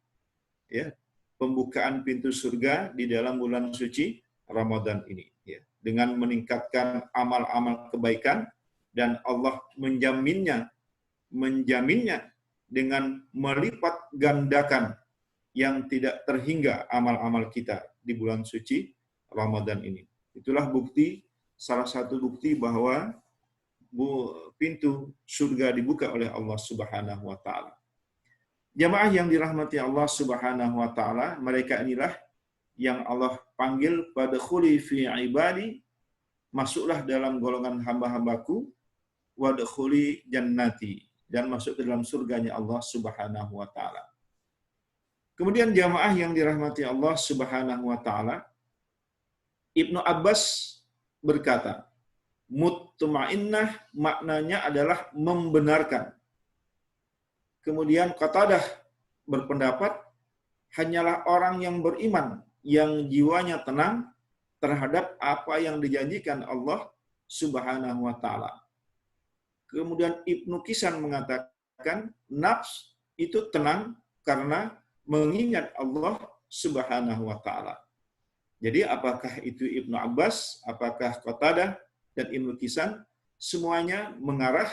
ya pembukaan pintu surga di dalam bulan suci Ramadan ini ya, dengan meningkatkan amal-amal kebaikan, dan Allah menjaminnya dengan melipat gandakan yang tidak terhingga amal-amal kita di bulan suci Ramadan ini. Itulah bukti, salah satu bukti bahwa pintu surga dibuka oleh Allah Subhanahu wa taala. Jamaah yang dirahmati Allah Subhanahu wa taala, mereka inilah yang Allah panggil pada khuli fi ibadi, masuklah dalam golongan hamba-hambaku, wadkhuli jannati, dan masuk ke dalam surganya Allah Subhanahu wa taala. Kemudian jamaah yang dirahmati Allah Subhanahu wa taala, Ibnu Abbas berkata, mutmainnah maknanya adalah membenarkan. Kemudian Qatadah berpendapat hanyalah orang yang beriman yang jiwanya tenang terhadap apa yang dijanjikan Allah Subhanahu wa taala. Kemudian Ibnu Kisan mengatakan nafs itu tenang karena mengingat Allah Subhanahu wa taala. Jadi apakah itu Ibnu Abbas, apakah Qatadah dan Ibnu Kisan, semuanya mengarah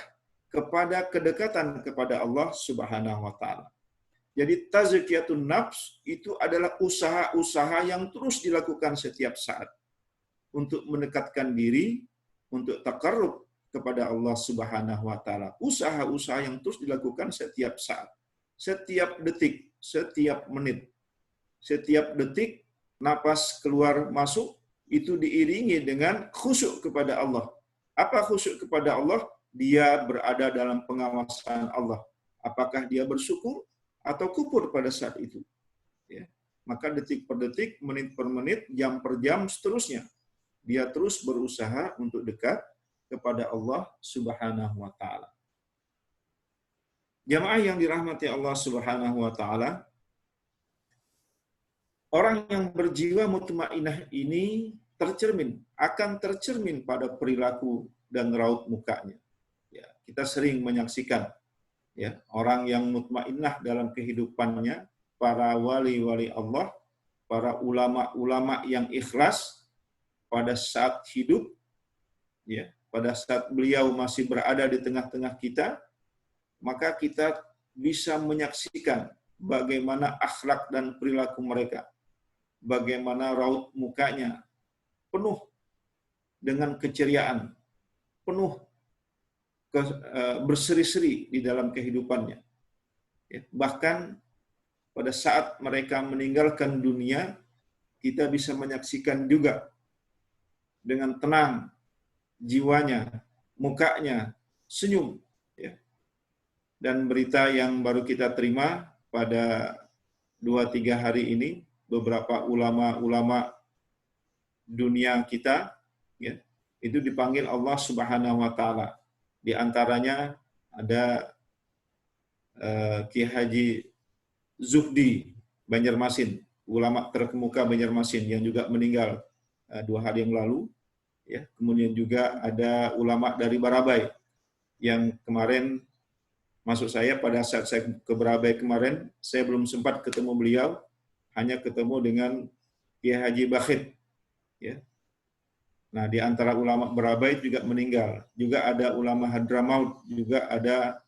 kepada kedekatan kepada Allah Subhanahu wa taala. Jadi tazkiyatun nafs itu adalah usaha-usaha yang terus dilakukan setiap saat untuk mendekatkan diri, untuk taqarrub kepada Allah Subhanahu wa taala. Usaha-usaha yang terus dilakukan setiap saat, setiap detik, setiap menit. Setiap detik napas keluar masuk itu diiringi dengan khusyuk kepada Allah. Apa khusyuk kepada Allah? Dia berada dalam pengawasan Allah. Apakah dia bersyukur atau kufur pada saat itu? Ya. Maka detik per detik, menit per menit, jam per jam, seterusnya. Dia terus berusaha untuk dekat kepada Allah Subhanahu wa taala. Jamaah yang dirahmati Allah Subhanahu wa taala, orang yang berjiwa mutmainnah ini akan tercermin pada perilaku dan raut mukanya. Ya, kita sering menyaksikan ya orang yang mutmainnah dalam kehidupannya, para wali-wali Allah, para ulama-ulama yang ikhlas pada saat hidup, ya, pada saat beliau masih berada di tengah-tengah kita, maka kita bisa menyaksikan bagaimana akhlak dan perilaku mereka, bagaimana raut mukanya penuh dengan keceriaan, penuh berseri-seri di dalam kehidupannya. Ya, bahkan pada saat mereka meninggalkan dunia, kita bisa menyaksikan juga dengan tenang jiwanya, mukanya senyum. Ya. Dan berita yang baru kita terima pada 2-3 hari ini, beberapa ulama-ulama dunia kita, ya, itu dipanggil Allah Subhanahu wa taala. Di antaranya ada Ki Haji Zuhdi Banjarmasin, ulama terkemuka Banjarmasin yang juga meninggal 2 hari yang lalu. Ya, kemudian juga ada ulama dari Barabai yang kemarin Maksud saya pada saat saya ke Berabai kemarin, saya belum sempat ketemu beliau, hanya ketemu dengan Kiai Haji Bakhit. Ya. Nah, di antara ulama Berabai juga meninggal. Juga ada ulama Hadramaut, juga ada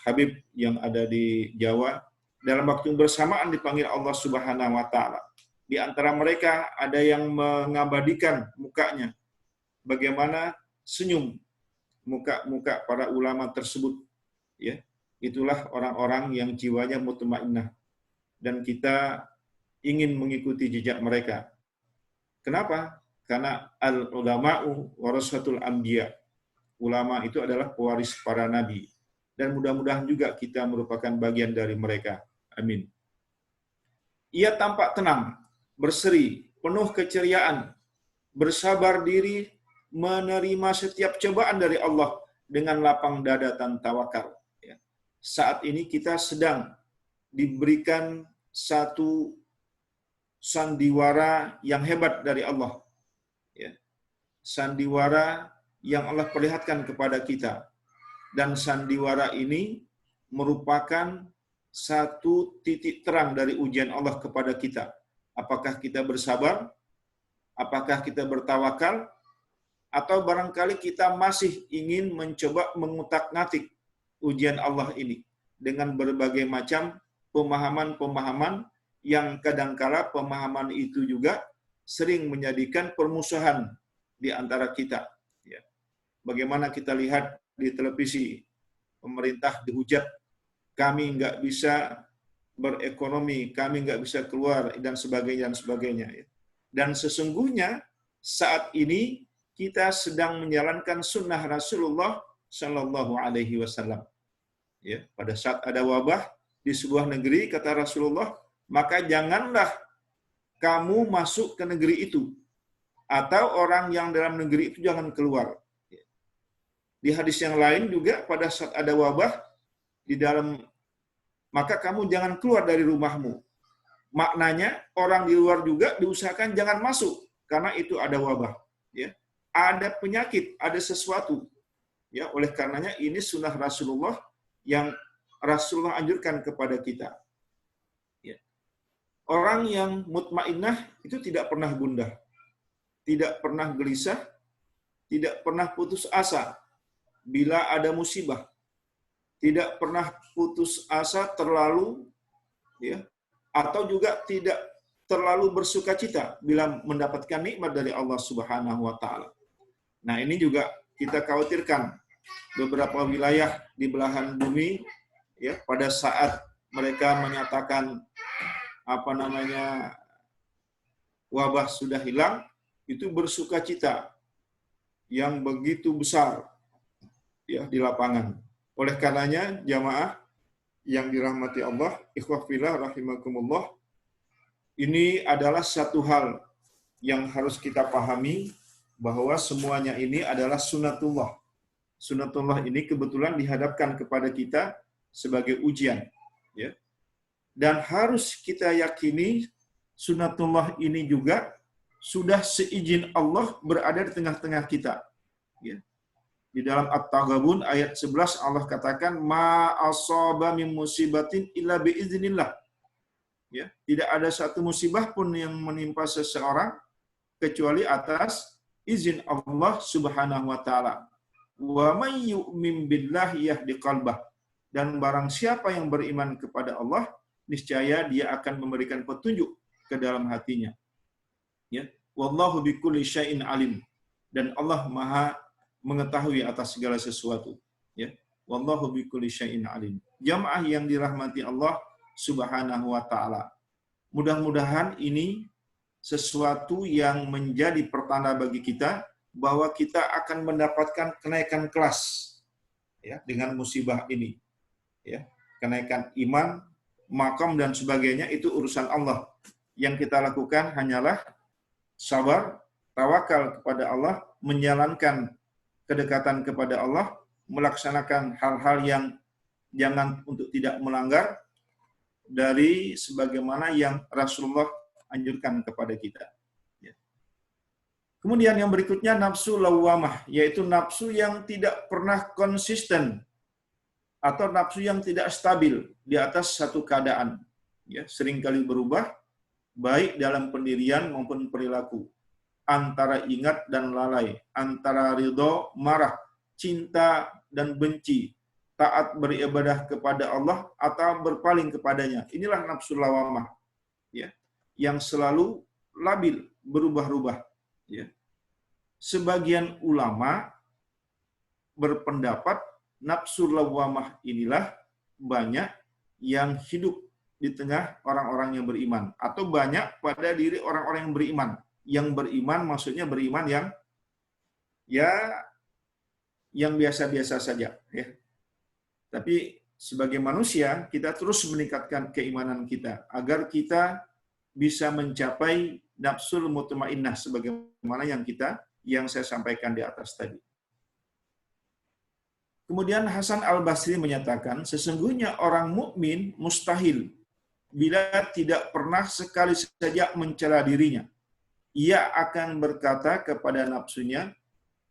Habib yang ada di Jawa. Dalam waktu bersamaan dipanggil Allah Subhanahu wa Ta'ala. Di antara mereka ada yang mengabadikan mukanya, bagaimana senyum muka-muka para ulama tersebut, ya. Itulah orang-orang yang jiwanya mutmainnah, dan kita ingin mengikuti jejak mereka. Kenapa? Karena al-ulama'u warasatul anbiya. Ulama itu adalah pewaris para nabi, dan mudah-mudahan juga kita merupakan bagian dari mereka. Amin. Ia tampak tenang, berseri, penuh keceriaan, bersabar diri, menerima setiap cobaan dari Allah dengan lapang dada dan tawakal. Ya. Saat ini kita sedang diberikan satu sandiwara yang hebat dari Allah. Ya. Sandiwara yang Allah perlihatkan kepada kita. Dan sandiwara ini merupakan satu titik terang dari ujian Allah kepada kita. Apakah kita bersabar? Apakah kita bertawakal? Atau barangkali kita masih ingin mencoba mengutak-ngatik ujian Allah ini dengan berbagai macam pemahaman-pemahaman yang kadangkala pemahaman itu juga sering menjadikan permusuhan di antara kita. Ya. Bagaimana kita lihat di televisi, pemerintah dihujat, kami nggak bisa berekonomi, kami nggak bisa keluar, dan sebagainya. Dan sesungguhnya saat ini kita sedang menjalankan sunnah Rasulullah Shallallahu Alaihi Wasallam. Ya, pada saat ada wabah di sebuah negeri, kata Rasulullah, maka janganlah kamu masuk ke negeri itu, atau orang yang dalam negeri itu jangan keluar. Di hadis yang lain juga, pada saat ada wabah di dalam, maka kamu jangan keluar dari rumahmu. Maknanya orang di luar juga diusahakan jangan masuk, karena itu ada wabah. Ya. Ada penyakit, ada sesuatu. Ya, oleh karenanya ini sunnah Rasulullah yang Rasulullah anjurkan kepada kita. Ya. Orang yang mutmainnah itu tidak pernah gundah, tidak pernah gelisah, tidak pernah putus asa bila ada musibah, tidak pernah putus asa terlalu, ya, atau juga tidak terlalu bersukacita bila mendapatkan nikmat dari Allah Subhanahu wa Ta'ala. Nah, ini juga kita khawatirkan beberapa wilayah di belahan bumi, ya, pada saat mereka menyatakan wabah sudah hilang, itu bersukacita yang begitu besar, ya, di lapangan. Oleh karenanya jamaah yang dirahmati Allah, ikhwah fillah rahimakumullah, ini adalah satu hal yang harus kita pahami, bahwa semuanya ini adalah sunnatullah. Sunnatullah ini kebetulan dihadapkan kepada kita sebagai ujian, ya. Dan harus kita yakini sunnatullah ini juga sudah seizin Allah berada di tengah-tengah kita. Ya. Di dalam At-Taghabun ayat 11 Allah katakan, ma asaba min musibatin illa biiznillah. Ya, tidak ada satu musibah pun yang menimpa seseorang kecuali atas izin Allah Subhanahu wa Ta'ala. Wa may yu'min billahi yahdi qalbah. Dan barang siapa yang beriman kepada Allah, niscaya dia akan memberikan petunjuk ke dalam hatinya. Ya, wallahu bikulli syai'in alim. Dan Allah Maha mengetahui atas segala sesuatu. Ya, wallahu bikulli syai'in alim. Jamaah yang dirahmati Allah Subhanahu wa Ta'ala. Mudah-mudahan ini sesuatu yang menjadi pertanda bagi kita bahwa kita akan mendapatkan kenaikan kelas, ya, dengan musibah ini. Ya, kenaikan iman, makam dan sebagainya itu urusan Allah. Yang kita lakukan hanyalah sabar, tawakal kepada Allah, menjalankan kedekatan kepada Allah, melaksanakan hal-hal yang jangan untuk tidak melanggar dari sebagaimana yang Rasulullah anjurkan kepada kita. Ya. Kemudian yang berikutnya nafsu lawamah, yaitu nafsu yang tidak pernah konsisten atau nafsu yang tidak stabil di atas satu keadaan, ya, seringkali berubah baik dalam pendirian maupun perilaku, antara ingat dan lalai, antara ridho, marah, cinta dan benci, taat beribadah kepada Allah atau berpaling kepadanya. Inilah nafsu lawamah, ya, yang selalu labil, berubah-ubah, ya. Sebagian ulama berpendapat nafsu lawamah inilah banyak yang hidup di tengah orang-orang yang beriman, atau banyak pada diri orang-orang yang beriman. Yang beriman maksudnya beriman yang biasa-biasa saja, ya. Tapi sebagai manusia kita terus meningkatkan keimanan kita agar kita bisa mencapai nafsul mutmainnah sebagaimana yang saya sampaikan di atas tadi. Kemudian Hasan Al-Basri menyatakan, sesungguhnya orang mukmin mustahil bila tidak pernah sekali saja mencela dirinya. Ia akan berkata kepada nafsunya,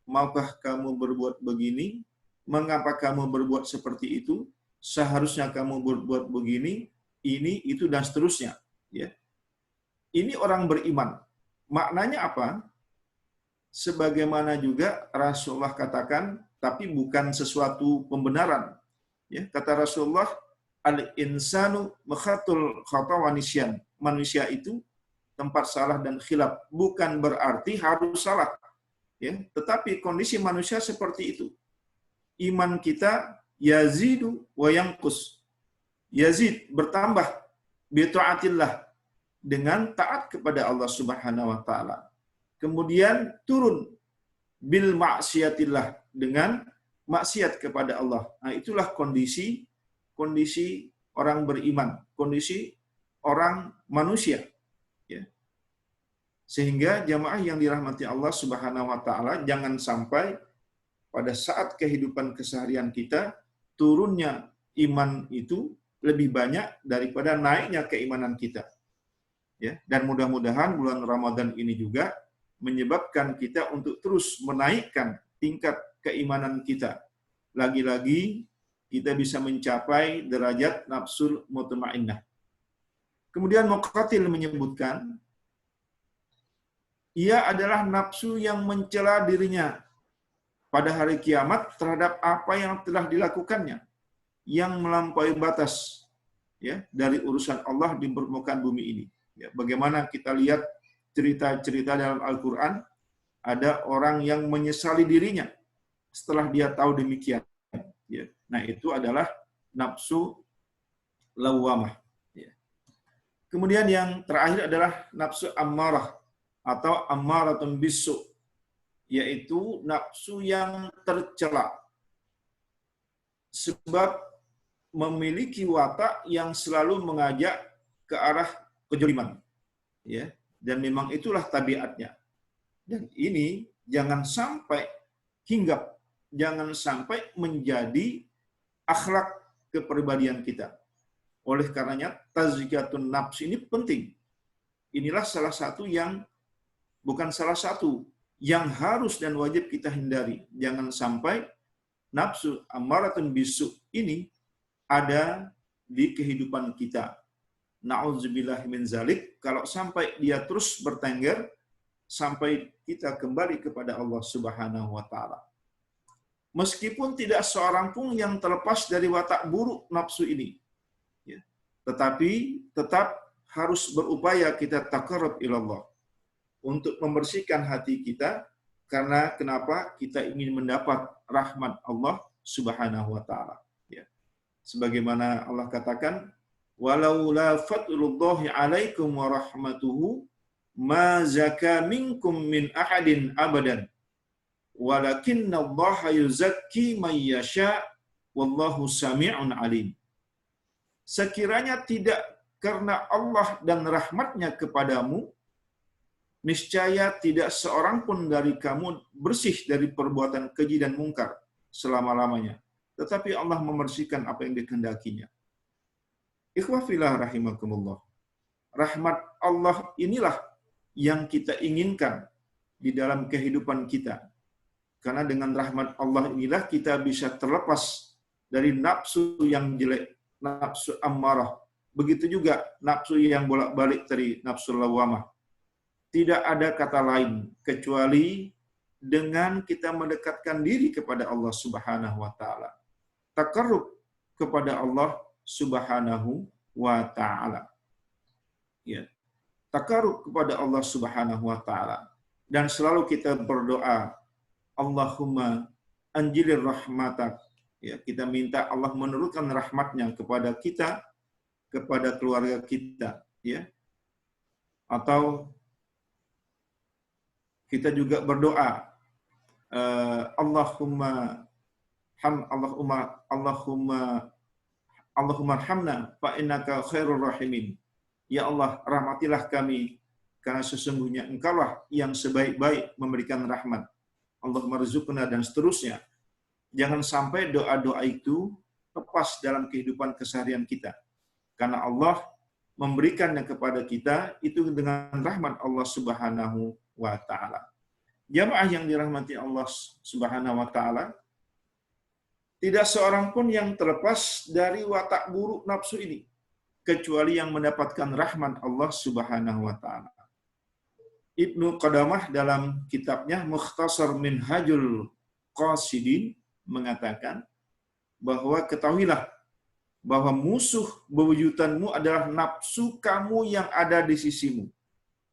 maukah kamu berbuat begini? Mengapa kamu berbuat seperti itu? Seharusnya kamu berbuat begini, ini, itu, dan seterusnya. Ya. Ini orang beriman. Maknanya apa? Sebagaimana juga Rasulullah katakan, tapi bukan sesuatu pembenaran. Ya, kata Rasulullah, al-insanu makhatul khata wa nisyan. Manusia itu tempat salah dan khilaf. Bukan berarti harus salah. Ya, tetapi kondisi manusia seperti itu. Iman kita yazidu wa yanqus. Yazid, bertambah bi taatillah, dengan taat kepada Allah Subhanahu wa taala. Kemudian turun bil maksiatillah, dengan maksiat kepada Allah. Nah, itulah kondisi orang beriman, kondisi orang manusia, ya. Sehingga jamaah yang dirahmati Allah Subhanahu wa taala, jangan sampai pada saat kehidupan keseharian kita turunnya iman itu lebih banyak daripada naiknya keimanan kita. Ya, dan mudah-mudahan bulan Ramadan ini juga menyebabkan kita untuk terus menaikkan tingkat keimanan kita. Lagi-lagi kita bisa mencapai derajat nafsul mutmainnah. Kemudian Muqatil menyebutkan, ia adalah nafsu yang mencela dirinya pada hari kiamat terhadap apa yang telah dilakukannya, yang melampaui batas, ya, dari urusan Allah di permukaan bumi ini. Ya, bagaimana kita lihat cerita-cerita dalam Al-Quran, ada orang yang menyesali dirinya setelah dia tahu demikian. Ya. Nah, itu adalah nafsu lawamah. Ya. Kemudian yang terakhir adalah nafsu ammarah atau ammaratun bisu, yaitu nafsu yang tercela. Sebab memiliki watak yang selalu mengajak ke arah kejoliman. Ya. Dan memang itulah tabiatnya. Dan ini jangan sampai hinggap, jangan sampai menjadi akhlak kepribadian kita. Oleh karenanya tazkiyatun nafs ini penting. Inilah salah satu yang, bukan salah satu, yang harus dan wajib kita hindari. Jangan sampai nafsu ammaratun bisu ini ada di kehidupan kita. Na'udzubillah min zalik, kalau sampai dia terus bertengger sampai kita kembali kepada Allah Subhanahu wa taala. Meskipun tidak seorang pun yang terlepas dari watak buruk nafsu ini, ya, tetapi tetap harus berupaya kita taqarrub ilallah untuk membersihkan hati kita, karena kenapa? Kita ingin mendapat rahmat Allah Subhanahu wa taala, ya. Sebagaimana Allah katakan, walaula fadlullahi alaikum wa rahmatuhu ma zaka minkum min ahadin abadan walakinnallaha yuzakki man yasha wallahu sami'un alim. Sekiranya tidak karena Allah dan rahmatnya kepadamu, niscaya tidak seorang pun dari kamu bersih dari perbuatan keji dan mungkar selama-lamanya. Tetapi Allah membersihkan apa yang dikehendakinya. Ikhwah fillah rahimakumullah. Rahmat Allah inilah yang kita inginkan di dalam kehidupan kita. Karena dengan rahmat Allah inilah kita bisa terlepas dari nafsu yang jelek, nafsu ammarah. Begitu juga nafsu yang bolak-balik dari nafsu lawamah. Tidak ada kata lain kecuali dengan kita mendekatkan diri kepada Allah Subhanahu wa taala. Taqarrub kepada Allah Subhanahu wa taala. Ya. Taqarrub kepada Allah Subhanahu wa taala. Dan selalu kita berdoa, Allahumma anjilir rahmatak. Ya, kita minta Allah menurunkan rahmatnya kepada kita, kepada keluarga kita, ya. Atau kita juga berdoa, Allahumma arhamna fa innaka khairur rahimin. Ya Allah, rahmatilah kami karena sesungguhnya Engkaulah yang sebaik-baik memberikan rahmat. Allahumma rzuqna dan seterusnya. Jangan sampai doa-doa itu lepas dalam kehidupan keseharian kita. Karena Allah memberikannya kepada kita itu dengan rahmat Allah Subhanahu wa taala. Jamaah yang dirahmati Allah Subhanahu wa taala, tidak seorang pun yang terlepas dari watak buruk nafsu ini kecuali yang mendapatkan rahmat Allah Subhanahu wa taala. Ibnu Qadamah dalam kitabnya Mukhtasar Minhajul Qasidin mengatakan bahwa ketahuilah bahwa musuh bebuyutanmu adalah nafsu kamu yang ada di sisimu.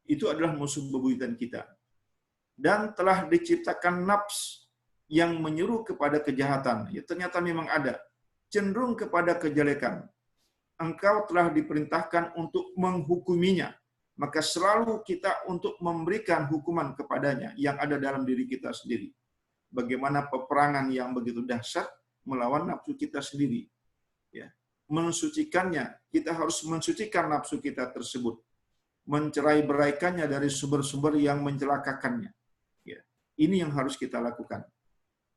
Itu adalah musuh bebuyutan kita. Dan telah diciptakan nafs yang menyuruh kepada kejahatan. Ya, ternyata memang ada. Cenderung kepada kejelekan. Engkau telah diperintahkan untuk menghukuminya. Maka selalu kita untuk memberikan hukuman kepadanya yang ada dalam diri kita sendiri. Bagaimana peperangan yang begitu dahsyat melawan nafsu kita sendiri. Ya. Mensucikannya, kita harus mensucikan nafsu kita tersebut. Mencerai-beraikannya dari sumber-sumber yang mencelakakannya. Ya. Ini yang harus kita lakukan.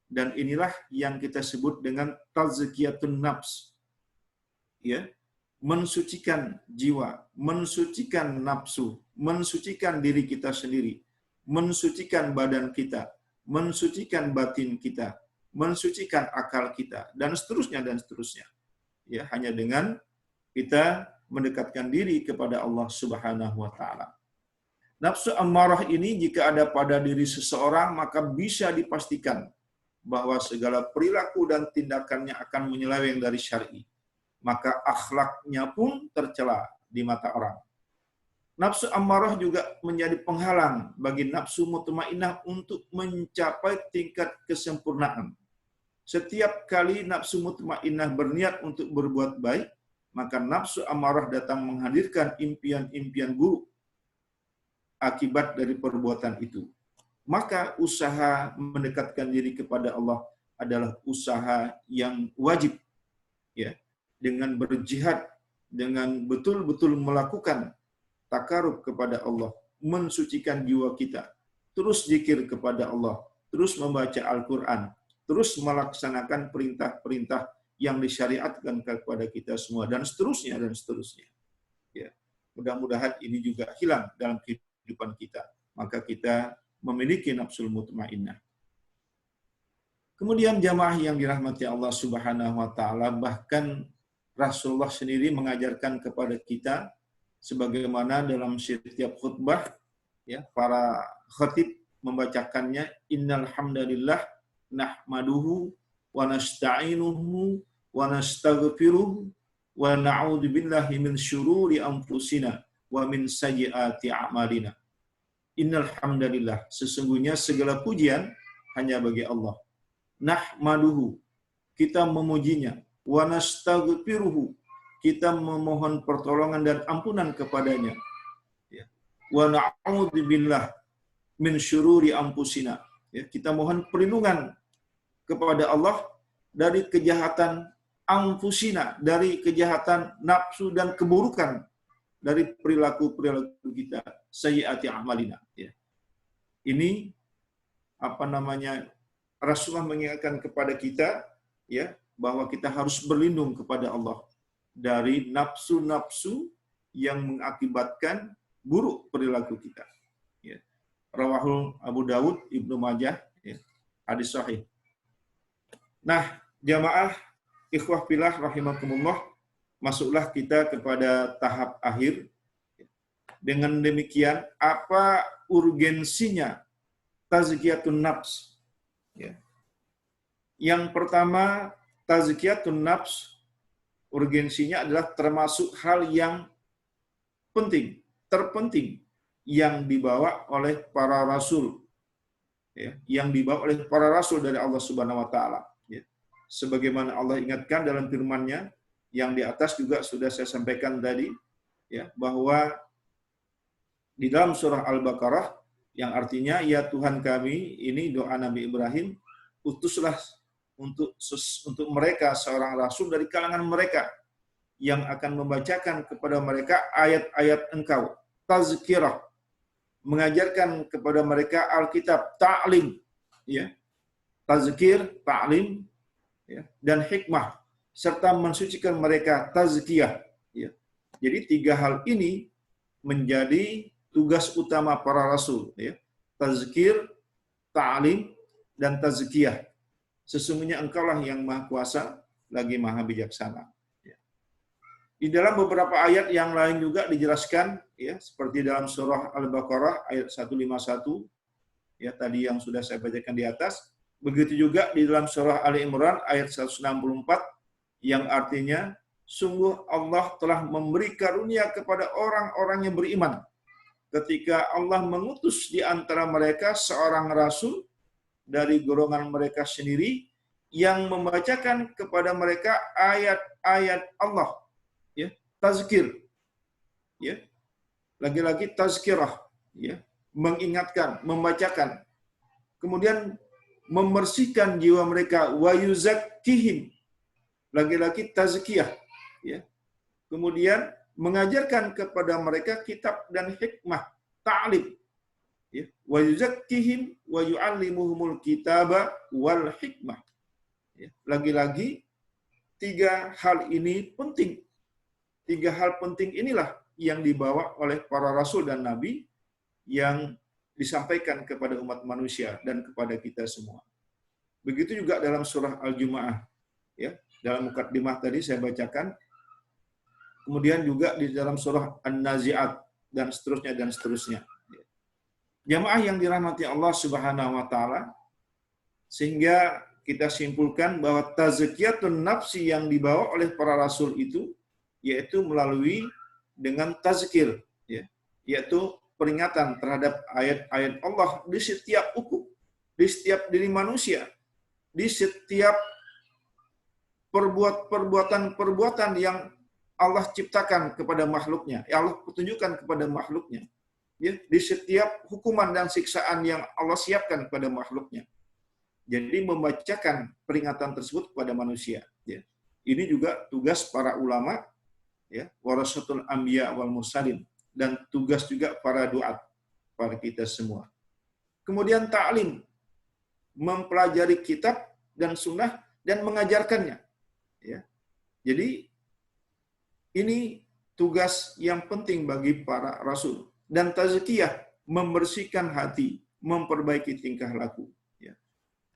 Dan inilah yang kita sebut dengan tazkiyatun nafs. Ya. Mensucikan jiwa, mensucikan nafsu, mensucikan diri kita sendiri, mensucikan badan kita, mensucikan batin kita, mensucikan akal kita, dan seterusnya dan seterusnya. Ya, hanya dengan kita mendekatkan diri kepada Allah Subhanahu wa taala. Nafsu ammarah ini jika ada pada diri seseorang maka bisa dipastikan bahwa segala perilaku dan tindakannya akan menyeleweng dari syar'i. Maka akhlaknya pun tercela di mata orang. Nafsu ammarah juga menjadi penghalang bagi nafsu mutmainnah untuk mencapai tingkat kesempurnaan. Setiap kali nafsu mutmainnah berniat untuk berbuat baik, maka nafsu ammarah datang menghadirkan impian-impian buruk akibat dari perbuatan itu. Maka usaha mendekatkan diri kepada Allah adalah usaha yang wajib, ya, dengan berjihad, dengan betul-betul melakukan takarub kepada Allah, mensucikan jiwa kita, terus zikir kepada Allah, terus membaca Al-Quran, terus melaksanakan perintah-perintah yang disyariatkan kepada kita semua, dan seterusnya, dan seterusnya. Ya. Mudah-mudahan ini juga hilang dalam kehidupan kita. Maka kita memiliki nafsul mutmainnah. Kemudian jamaah yang dirahmati Allah Subhanahu wa taala, bahkan Rasulullah sendiri mengajarkan kepada kita sebagaimana dalam setiap khutbah, ya, para khatib membacakannya, innal hamdalillah nahmaduhu wa nasta'inuhu wa nastaghfiruh wa na'udzu billahi min syururi anfusina wa min sayyiati a'malina. Innal hamdalillah, sesungguhnya segala pujian hanya bagi Allah. Nahmaduhu, kita memujinya. Wa nastaghfiruhu, kita memohon pertolongan dan ampunan kepadanya. Ya. Wa na'udzu billah min syururi anfusina. Ya, kita mohon perlindungan kepada Allah dari kejahatan anfusina, dari kejahatan nafsu dan keburukan dari perilaku-perilaku kita, sayyiati a'malina. Ya. Ini Rasulullah mengingatkan kepada kita, ya, bahwa kita harus berlindung kepada Allah dari nafsu-nafsu yang mengakibatkan buruk perilaku kita. Ya. Rawahul Abu Dawud, Ibnu Majah, ya, hadis sahih. Nah, jamaah ikhwah fillah rahimakumullah, masuklah kita kepada tahap akhir. Dengan demikian, apa urgensinya tazkiyatun nafs? Ya. Yang pertama, tazkiyatun nafs urgensinya adalah termasuk hal yang penting, terpenting yang dibawa oleh para rasul, ya, yang dibawa oleh para rasul dari Allah Subhanahu wa taala, ya. Sebagaimana Allah ingatkan dalam firman-Nya yang di atas juga sudah saya sampaikan tadi, ya, bahwa di dalam surah Al-Baqarah yang artinya ya Tuhan kami, ini doa Nabi Ibrahim, utuslah untuk mereka seorang rasul dari kalangan mereka yang akan membacakan kepada mereka ayat-ayat Engkau, tazkirah, mengajarkan kepada mereka Alkitab, ta'lim, ya, tazkir, ta'lim, ya, dan hikmah, serta mensucikan mereka, tazkiyah, ya. Jadi 3 hal ini menjadi tugas utama para rasul, ya. Tazkir, ta'lim, dan tazkiyah. Sesungguhnya Engkaulah yang Maha Kuasa lagi Maha Bijaksana. Di dalam beberapa ayat yang lain juga dijelaskan, ya, seperti dalam surah Al-Baqarah ayat 151, ya, tadi yang sudah saya bacakan di atas. Begitu juga di dalam surah Ali Imran ayat 164 yang artinya sungguh Allah telah memberi karunia kepada orang-orang yang beriman ketika Allah mengutus di antara mereka seorang rasul dari golongan mereka sendiri yang membacakan kepada mereka ayat-ayat Allah, ya, tazkir, ya, lagi-lagi tazkirah, ya, mengingatkan, membacakan, kemudian membersihkan jiwa mereka, wa yuzakkihim, lagi-lagi tazkiyah, ya, kemudian mengajarkan kepada mereka kitab dan hikmah, ta'lim, ya, wa yuzakkihim wa yu'allimuhumul kitaba wal hikmah, ya. Lagi-lagi 3 hal ini penting. 3 hal penting inilah yang dibawa oleh para rasul dan nabi yang disampaikan kepada umat manusia dan kepada kita semua. Begitu juga dalam surah Al-Jumu'ah, ya, dalam mukaddimah tadi saya bacakan. Kemudian juga di dalam surah An-Nazi'at dan seterusnya dan seterusnya. Jamaah yang dirahmati Allah Subhanahu wa taala, sehingga kita simpulkan bahwa tazkiyatun nafsi yang dibawa oleh para rasul itu yaitu melalui dengan tazkir, ya, yaitu peringatan terhadap ayat-ayat Allah di setiap hukum, di setiap diri manusia, di setiap perbuatan yang Allah ciptakan kepada makhluknya, yang Allah tunjukkan kepada makhluknya, ya, di setiap hukuman dan siksaan yang Allah siapkan kepada makhluknya. Jadi membacakan peringatan tersebut kepada manusia, ya. Ini juga tugas para ulama, ya, warasatul anbiya wal mursalin, dan tugas juga para duat, para kita semua. Kemudian ta'lim, mempelajari kitab dan sunnah dan mengajarkannya, ya. Jadi ini tugas yang penting bagi para rasul. Dan tazkiyah, membersihkan hati, memperbaiki tingkah laku, ya.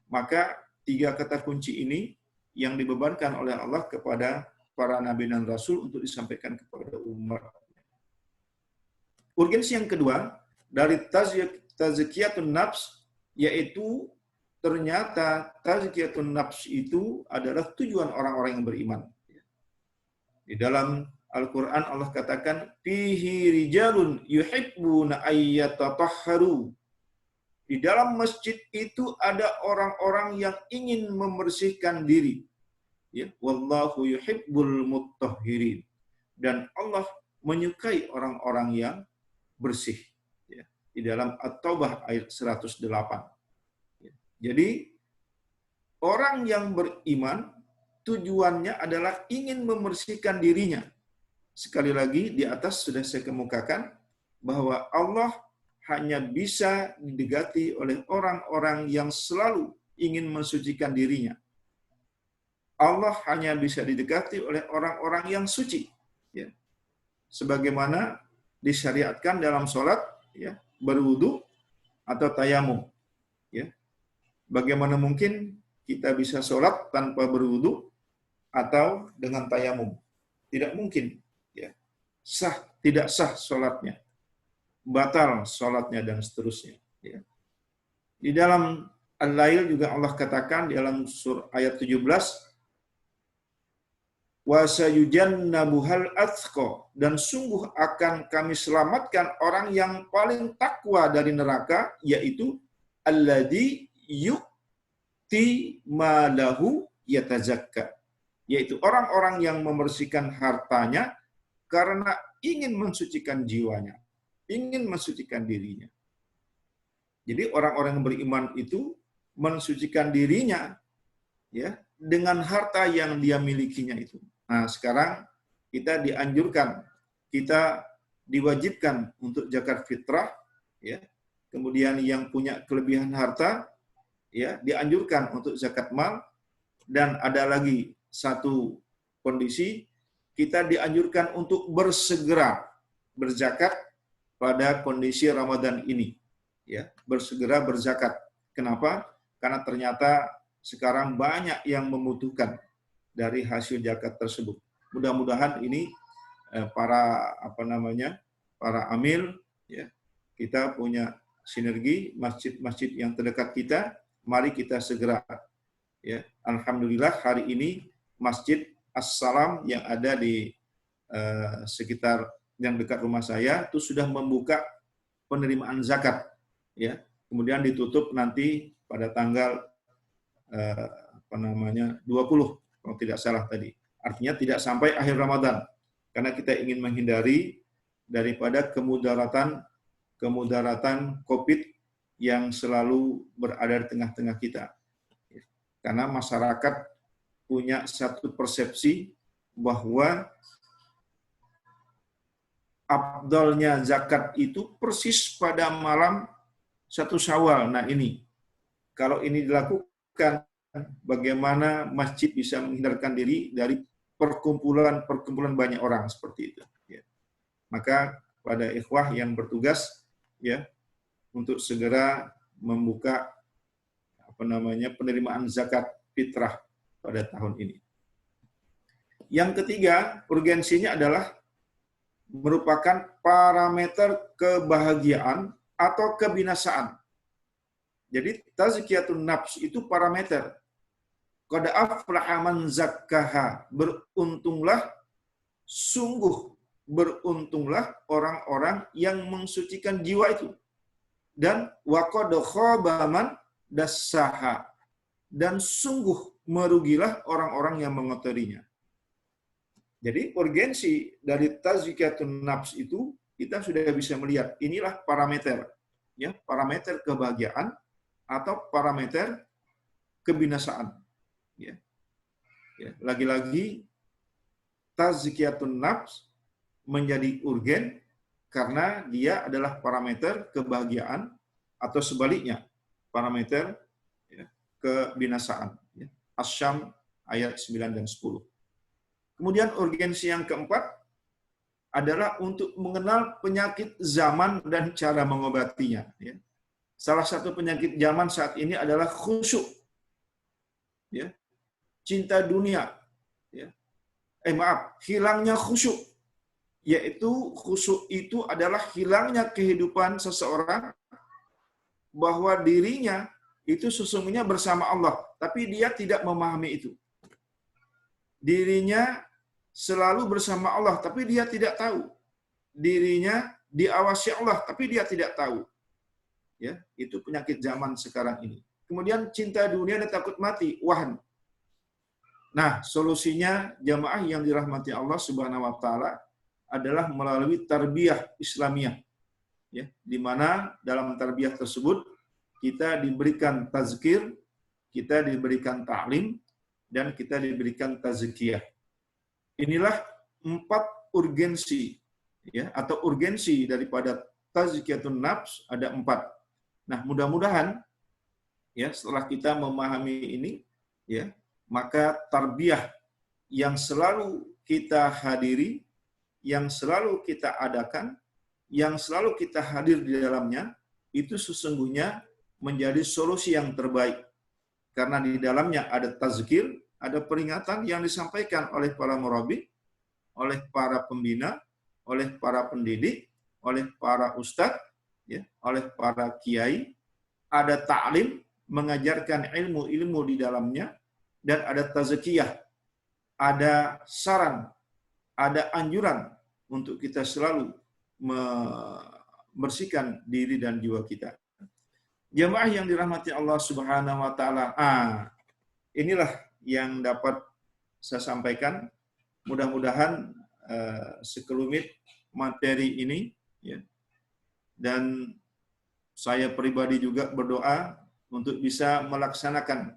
Maka 3 kata kunci ini yang dibebankan oleh Allah kepada para nabi dan rasul untuk disampaikan kepada umat. Urgensi yang kedua dari tazkiyatun nafs, yaitu ternyata tazkiyatun nafs itu adalah tujuan orang-orang yang beriman. Di dalam Al-Quran Allah katakan, fihi rijalun yuhibbuna ayyatatahharu. Di dalam masjid itu ada orang-orang yang ingin membersihkan diri. Ya, wallahu yuhibbul muttahhirin. Dan Allah menyukai orang-orang yang bersih. Ya, di dalam At-Taubah ayat 108. Ya, jadi orang yang beriman tujuannya adalah ingin membersihkan dirinya. Sekali lagi di atas sudah saya kemukakan bahwa Allah hanya bisa didekati oleh orang-orang yang selalu ingin mensucikan dirinya. Allah hanya bisa didekati oleh orang-orang yang suci, ya. Sebagaimana disyariatkan dalam sholat, ya, berwudu atau tayamum, ya. Bagaimana mungkin kita bisa sholat tanpa berwudu, atau dengan tayamum. Tidak mungkin, ya. Tidak sah sholatnya, batal sholatnya dan seterusnya. Ya. Di dalam Al-Lail juga Allah katakan di dalam ayat 17, wa sayujannabuhal atqa, dan sungguh akan kami selamatkan orang yang paling takwa dari neraka, yaitu alladzi yu'ti malahu yatazakka, yaitu orang-orang yang membersihkan hartanya karena ingin mensucikan jiwanya, ingin mensucikan dirinya. Jadi orang-orang yang beriman itu mensucikan dirinya, ya, dengan harta yang dia milikinya itu. Nah, sekarang kita dianjurkan, kita diwajibkan untuk zakat fitrah, ya. Kemudian yang punya kelebihan harta, ya, dianjurkan untuk zakat mal, dan ada lagi satu kondisi, kita dianjurkan untuk bersegera berzakat pada kondisi Ramadan ini, ya, bersegera berzakat. Kenapa? Karena ternyata sekarang banyak yang membutuhkan dari hasil zakat tersebut. Mudah-mudahan ini para para amil, ya, kita punya sinergi masjid-masjid yang terdekat kita, mari kita segera, ya. Alhamdulillah hari ini Masjid As-Salam yang ada di sekitar yang dekat rumah saya itu sudah membuka penerimaan zakat, ya. Kemudian ditutup nanti pada tanggal 20 kalau tidak salah tadi. Artinya tidak sampai akhir Ramadan. Karena kita ingin menghindari daripada kemudaratan COVID yang selalu berada di tengah-tengah kita. Karena masyarakat punya satu persepsi bahwa afdalnya zakat itu persis pada malam 1 Syawal. Nah ini, kalau ini dilakukan, bagaimana masjid bisa menghindarkan diri dari perkumpulan banyak orang seperti itu. Ya. Maka pada ikhwah yang bertugas, ya, untuk segera membuka penerimaan zakat fitrah pada tahun ini. Yang ketiga, urgensinya adalah merupakan parameter kebahagiaan atau kebinasaan. Jadi tazkiyatun nafs itu parameter. Qad aflaha man zakkaha, sungguh beruntunglah orang-orang yang mensucikan jiwa itu. Dan wa qad khaba man dassaha, dan sungguh merugilah orang-orang yang mengotorinya. Jadi urgensi dari tazkiyatun nafs itu kita sudah bisa melihat, inilah parameter, ya, parameter kebahagiaan atau parameter kebinasaan. Ya. Ya. Lagi-lagi tazkiyatun nafs menjadi urgen karena dia adalah parameter kebahagiaan atau sebaliknya parameter, ya, kebinasaan. Ya. Asy-Syam ayat 9 dan 10. Kemudian urgensi yang keempat adalah untuk mengenal penyakit zaman dan cara mengobatinya. Ya. Salah satu penyakit zaman saat ini adalah khusyuk, ya, cinta dunia, ya. Hilangnya khusyuk, yaitu khusyuk itu adalah hilangnya kehidupan seseorang bahwa dirinya itu sesungguhnya bersama Allah, tapi dia tidak memahami itu. Dirinya selalu bersama Allah, tapi dia tidak tahu. Dirinya diawasi Allah, tapi dia tidak tahu. Ya, itu penyakit zaman sekarang ini. Kemudian cinta dunia dan takut mati, wahan. Nah, solusinya jamaah yang dirahmati Allah Subhanahu wa taala adalah melalui tarbiyah Islamiyah. Ya, di mana dalam tarbiyah tersebut kita diberikan tazkir, kita diberikan ta'lim, dan kita diberikan tazkiyah. Inilah 4 urgensi, ya, atau urgensi daripada tazkiyatun nafs ada 4. Nah, mudah-mudahan, ya, setelah kita memahami ini, ya, maka tarbiyah yang selalu kita hadiri, yang selalu kita adakan, yang selalu kita hadir di dalamnya, itu sesungguhnya menjadi solusi yang terbaik. Karena di dalamnya ada tazkir, ada peringatan yang disampaikan oleh para murabi, oleh para pembina, oleh para pendidik, oleh para ustadz, ya, oleh para kiai. Ada ta'lim, mengajarkan ilmu-ilmu di dalamnya, dan ada tazkiyah, ada saran, ada anjuran untuk kita selalu membersihkan diri dan jiwa kita. Jamaah yang dirahmati Allah Subhanahu wa taala. Inilah yang dapat saya sampaikan. Mudah-mudahan sekelumit materi ini, ya. Dan saya pribadi juga berdoa untuk bisa melaksanakan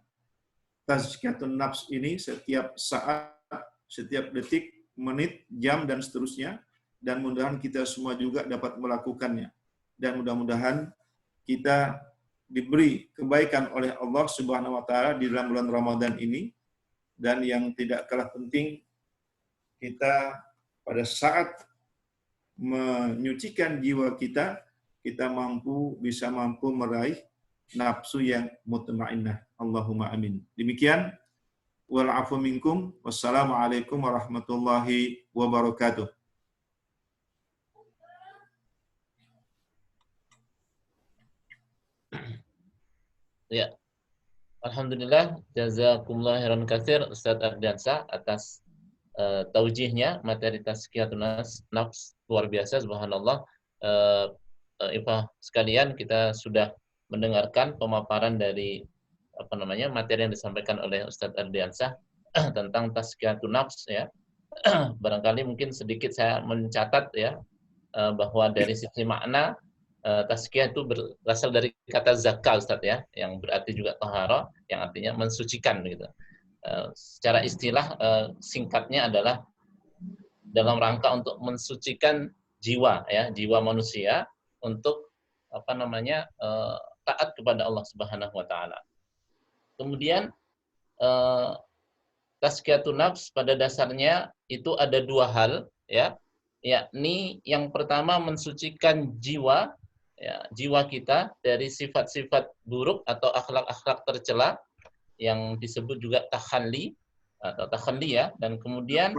tazkiyatun nafs ini setiap saat, setiap detik, menit, jam, dan seterusnya. Dan mudah-mudahan kita semua juga dapat melakukannya. Dan mudah-mudahan kita diberi kebaikan oleh Allah Subhanahu wa taala di dalam bulan Ramadan ini. Dan yang tidak kalah penting, kita pada saat menyucikan jiwa kita, kita bisa mampu meraih nafsu yang mutmainnah. Allahumma amin. Demikian. Wal afu minkum. Wassalamualaikum warahmatullahi wabarakatuh. Ya, alhamdulillah, jazakumullah khairan katsir Ustaz Ardiansyah atas taujihnya materi tazkiyatun nafs, luar biasa, subhanallah. Ikhwah sekalian, kita sudah mendengarkan pemaparan dari materi yang disampaikan oleh Ustaz Ardiansyah tentang tazkiyatun nafs, ya. Barangkali mungkin sedikit saya mencatat, ya, bahwa dari sisi makna tazkiyah itu berasal dari kata zakah, Ustaz, ya, yang berarti juga taharah, yang artinya mensucikan gitu. Secara istilah singkatnya adalah dalam rangka untuk mensucikan jiwa, ya, jiwa manusia untuk taat kepada Allah Subhanahu wa taala. Kemudian tazkiyatun nafs pada dasarnya itu ada dua hal, ya, yakni yang pertama mensucikan jiwa, ya, jiwa kita dari sifat-sifat buruk atau akhlak-akhlak tercela yang disebut juga takhalli atau takhalli, ya, dan kemudian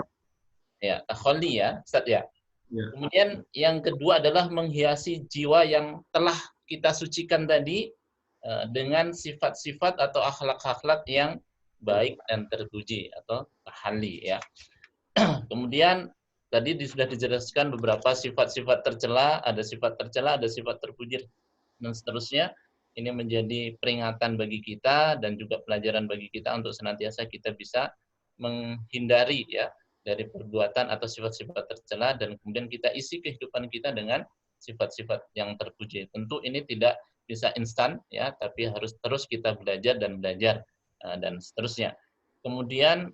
ya takhalli, ya, Ustaz, ya. Kemudian yang kedua adalah menghiasi jiwa yang telah kita sucikan tadi dengan sifat-sifat atau akhlak-akhlak yang baik dan terpuji atau tahalli, ya. Kemudian tadi sudah dijelaskan beberapa sifat-sifat tercela, ada sifat tercela, ada sifat terpuji, dan seterusnya. Ini menjadi peringatan bagi kita dan juga pelajaran bagi kita untuk senantiasa kita bisa menghindari, ya, dari perbuatan atau sifat-sifat tercela, dan kemudian kita isi kehidupan kita dengan sifat-sifat yang terpuji. Tentu ini tidak bisa instan, ya, tapi harus terus kita belajar dan seterusnya. Kemudian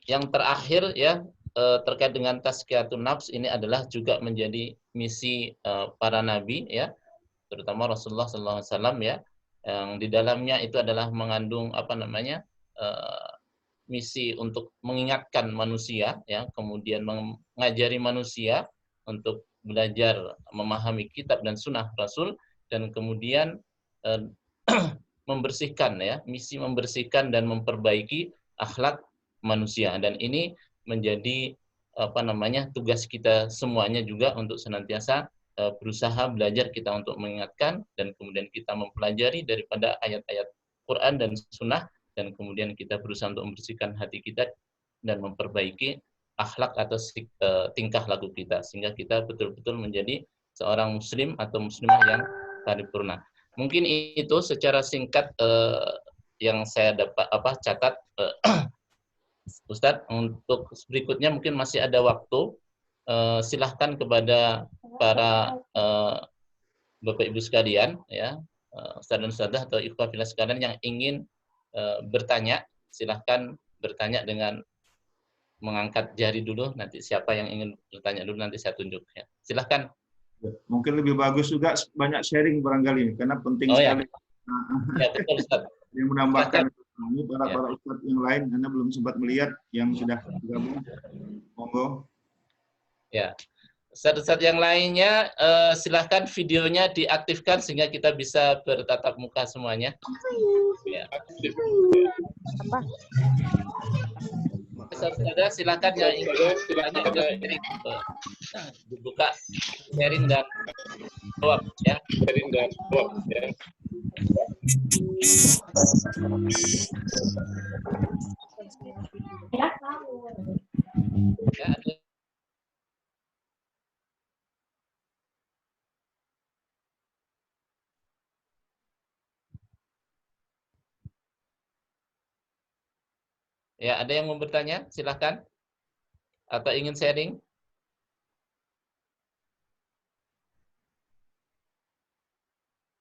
yang terakhir, ya, terkait dengan tazkiyatun nafs ini adalah juga menjadi misi para nabi, ya, terutama Rasulullah SAW, ya, yang di dalamnya itu adalah mengandung misi untuk mengingatkan manusia, ya, kemudian mengajari manusia untuk belajar memahami kitab dan sunnah Rasul, dan kemudian membersihkan, ya, misi membersihkan dan memperbaiki akhlak manusia. Dan ini menjadi tugas kita semuanya juga untuk senantiasa berusaha belajar kita untuk mengingatkan, dan kemudian kita mempelajari daripada ayat-ayat Quran dan Sunnah, dan kemudian kita berusaha untuk membersihkan hati kita dan memperbaiki akhlak atau tingkah laku kita, sehingga kita betul-betul menjadi seorang muslim atau muslimah yang paripurna. Mungkin itu secara singkat yang saya dapat catat. Ustadz, untuk berikutnya mungkin masih ada waktu. Silahkan kepada para Bapak Ibu sekalian, ya, Ustadz dan Ustadzah atau ikhwah fillah sekalian yang ingin bertanya, silahkan bertanya dengan mengangkat jari dulu. Nanti siapa yang ingin bertanya dulu nanti saya tunjuk, ya. Silahkan. Mungkin lebih bagus juga banyak sharing barangkali, karena penting sekali. Ya, betul, Ustadz. Yang menambahkan ini para ustadz yang lain, karena belum sempat melihat yang sudah bergabung. Monggo. Ya, Ustadz yang lainnya silahkan videonya diaktifkan sehingga kita bisa bertatap muka semuanya. Ya. Saudara silakan yang ingin sharing, dibuka sharing dan jawab ya. Ya, ya, ada yang mau bertanya? Silakan. Atau ingin sharing?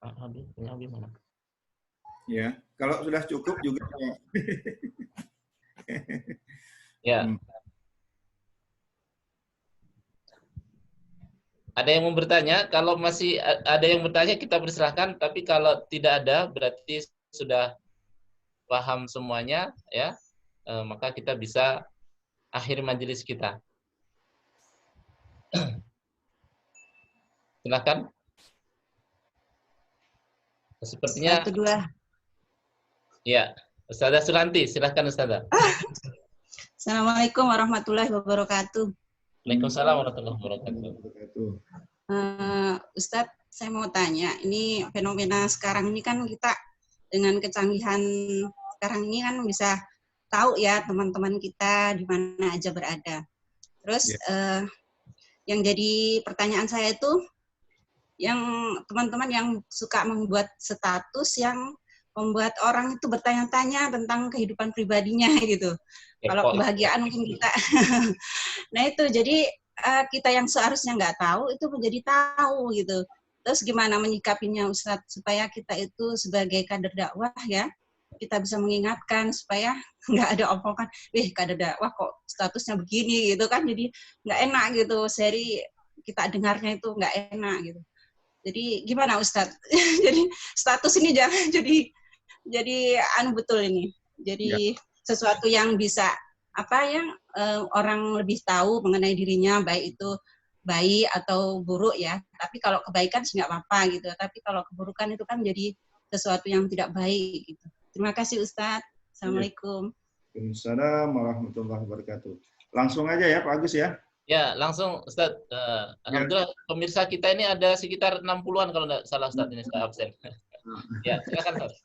Abi mana? Ya, kalau sudah cukup juga. Ya. Ada yang mau bertanya? Kalau masih ada yang bertanya kita persilahkan, tapi kalau tidak ada berarti sudah paham semuanya ya. Maka kita bisa akhiri majelis kita. Silakan. Sepertinya 1, 2. ya, Ustazah Sulanti, silakan Ustazah. Assalamualaikum warahmatullahi wabarakatuh. Waalaikumsalam warahmatullahi wabarakatuh. Ustadz, saya mau tanya, ini fenomena sekarang ini kan kita dengan kecanggihan sekarang ini kan bisa tahu ya teman-teman kita di mana aja berada. Terus yang jadi pertanyaan saya itu, yang teman-teman yang suka membuat status yang membuat orang itu bertanya-tanya tentang kehidupan pribadinya gitu. Kalau kebahagiaan mungkin kita. Nah itu jadi kita yang seharusnya nggak tahu itu menjadi tahu gitu. Terus gimana menyikapinya Ustadz supaya kita itu sebagai kader dakwah ya kita bisa mengingatkan supaya nggak ada omongan, kader dakwah kok statusnya begini gitu kan, jadi nggak enak gitu. Seri kita dengarnya itu nggak enak gitu. Jadi gimana Ustadz? Jadi status ini jangan jadi betul ini. Jadi sesuatu yang bisa orang lebih tahu mengenai dirinya, baik itu baik atau buruk ya. Tapi kalau kebaikan sih nggak apa-apa gitu. Tapi kalau keburukan itu kan jadi sesuatu yang tidak baik gitu. Terima kasih Ustadz. Assalamualaikum. Waalaikumsalam warahmatullahi wabarakatuh. Langsung aja ya Pak Agus ya. Ya, langsung Ustadz. Alhamdulillah pemirsa kita ini ada sekitar 60-an kalau tidak salah Ustadz ini saya absen. Ya, silakan Ustadz.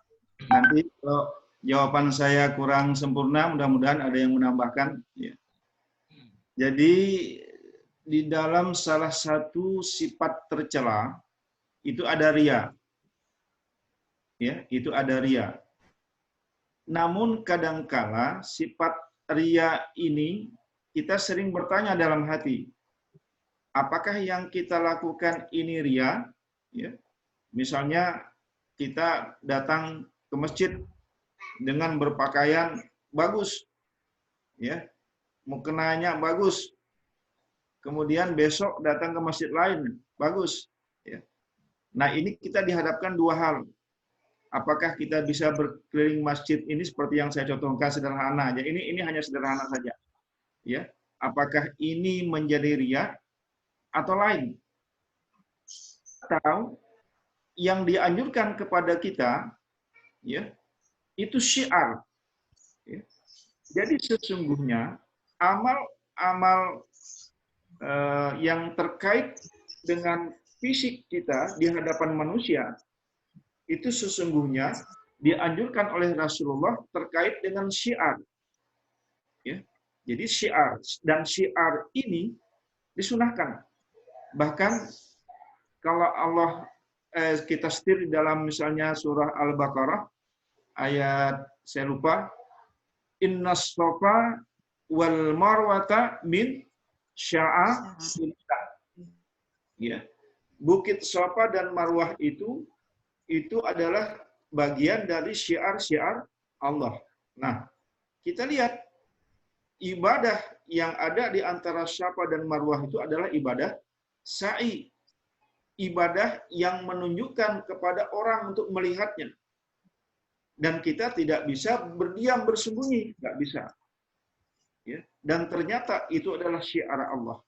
Nanti kalau jawaban saya kurang sempurna, mudah-mudahan ada yang menambahkan. Ya. Jadi di dalam salah satu sifat tercela itu ada ria. Ya, itu ada ria. Namun kadangkala sifat ria ini kita sering bertanya dalam hati, apakah yang kita lakukan ini ria? Ya. Misalnya kita datang ke masjid dengan berpakaian bagus, ya, mukenanya bagus. Kemudian besok datang ke masjid lain, bagus. Ya. Nah ini kita dihadapkan dua hal. Apakah kita bisa berkeliling masjid ini seperti yang saya contohkan sederhana aja. Ini hanya sederhana saja. Ya. Apakah ini menjadi ria atau lain? Atau yang dianjurkan kepada kita, ya, itu syiar. Ya. Jadi sesungguhnya amal-amal yang terkait dengan fisik kita di hadapan manusia itu sesungguhnya dianjurkan oleh Rasulullah terkait dengan syiar. Ya. Jadi syiar dan syiar ini disunahkan. Bahkan kalau Allah kita setir di dalam misalnya surah Al-Baqarah ayat saya lupa, innas safa wal marwata min sya'airillah. Ya. Bukit Safa dan Marwah itu adalah bagian dari syiar-syiar Allah. Nah, kita lihat ibadah yang ada di antara Safa dan Marwah itu adalah ibadah sa'i. Ibadah yang menunjukkan kepada orang untuk melihatnya. Dan kita tidak bisa berdiam bersembunyi, nggak bisa. Ya. Dan ternyata itu adalah syiar Allah.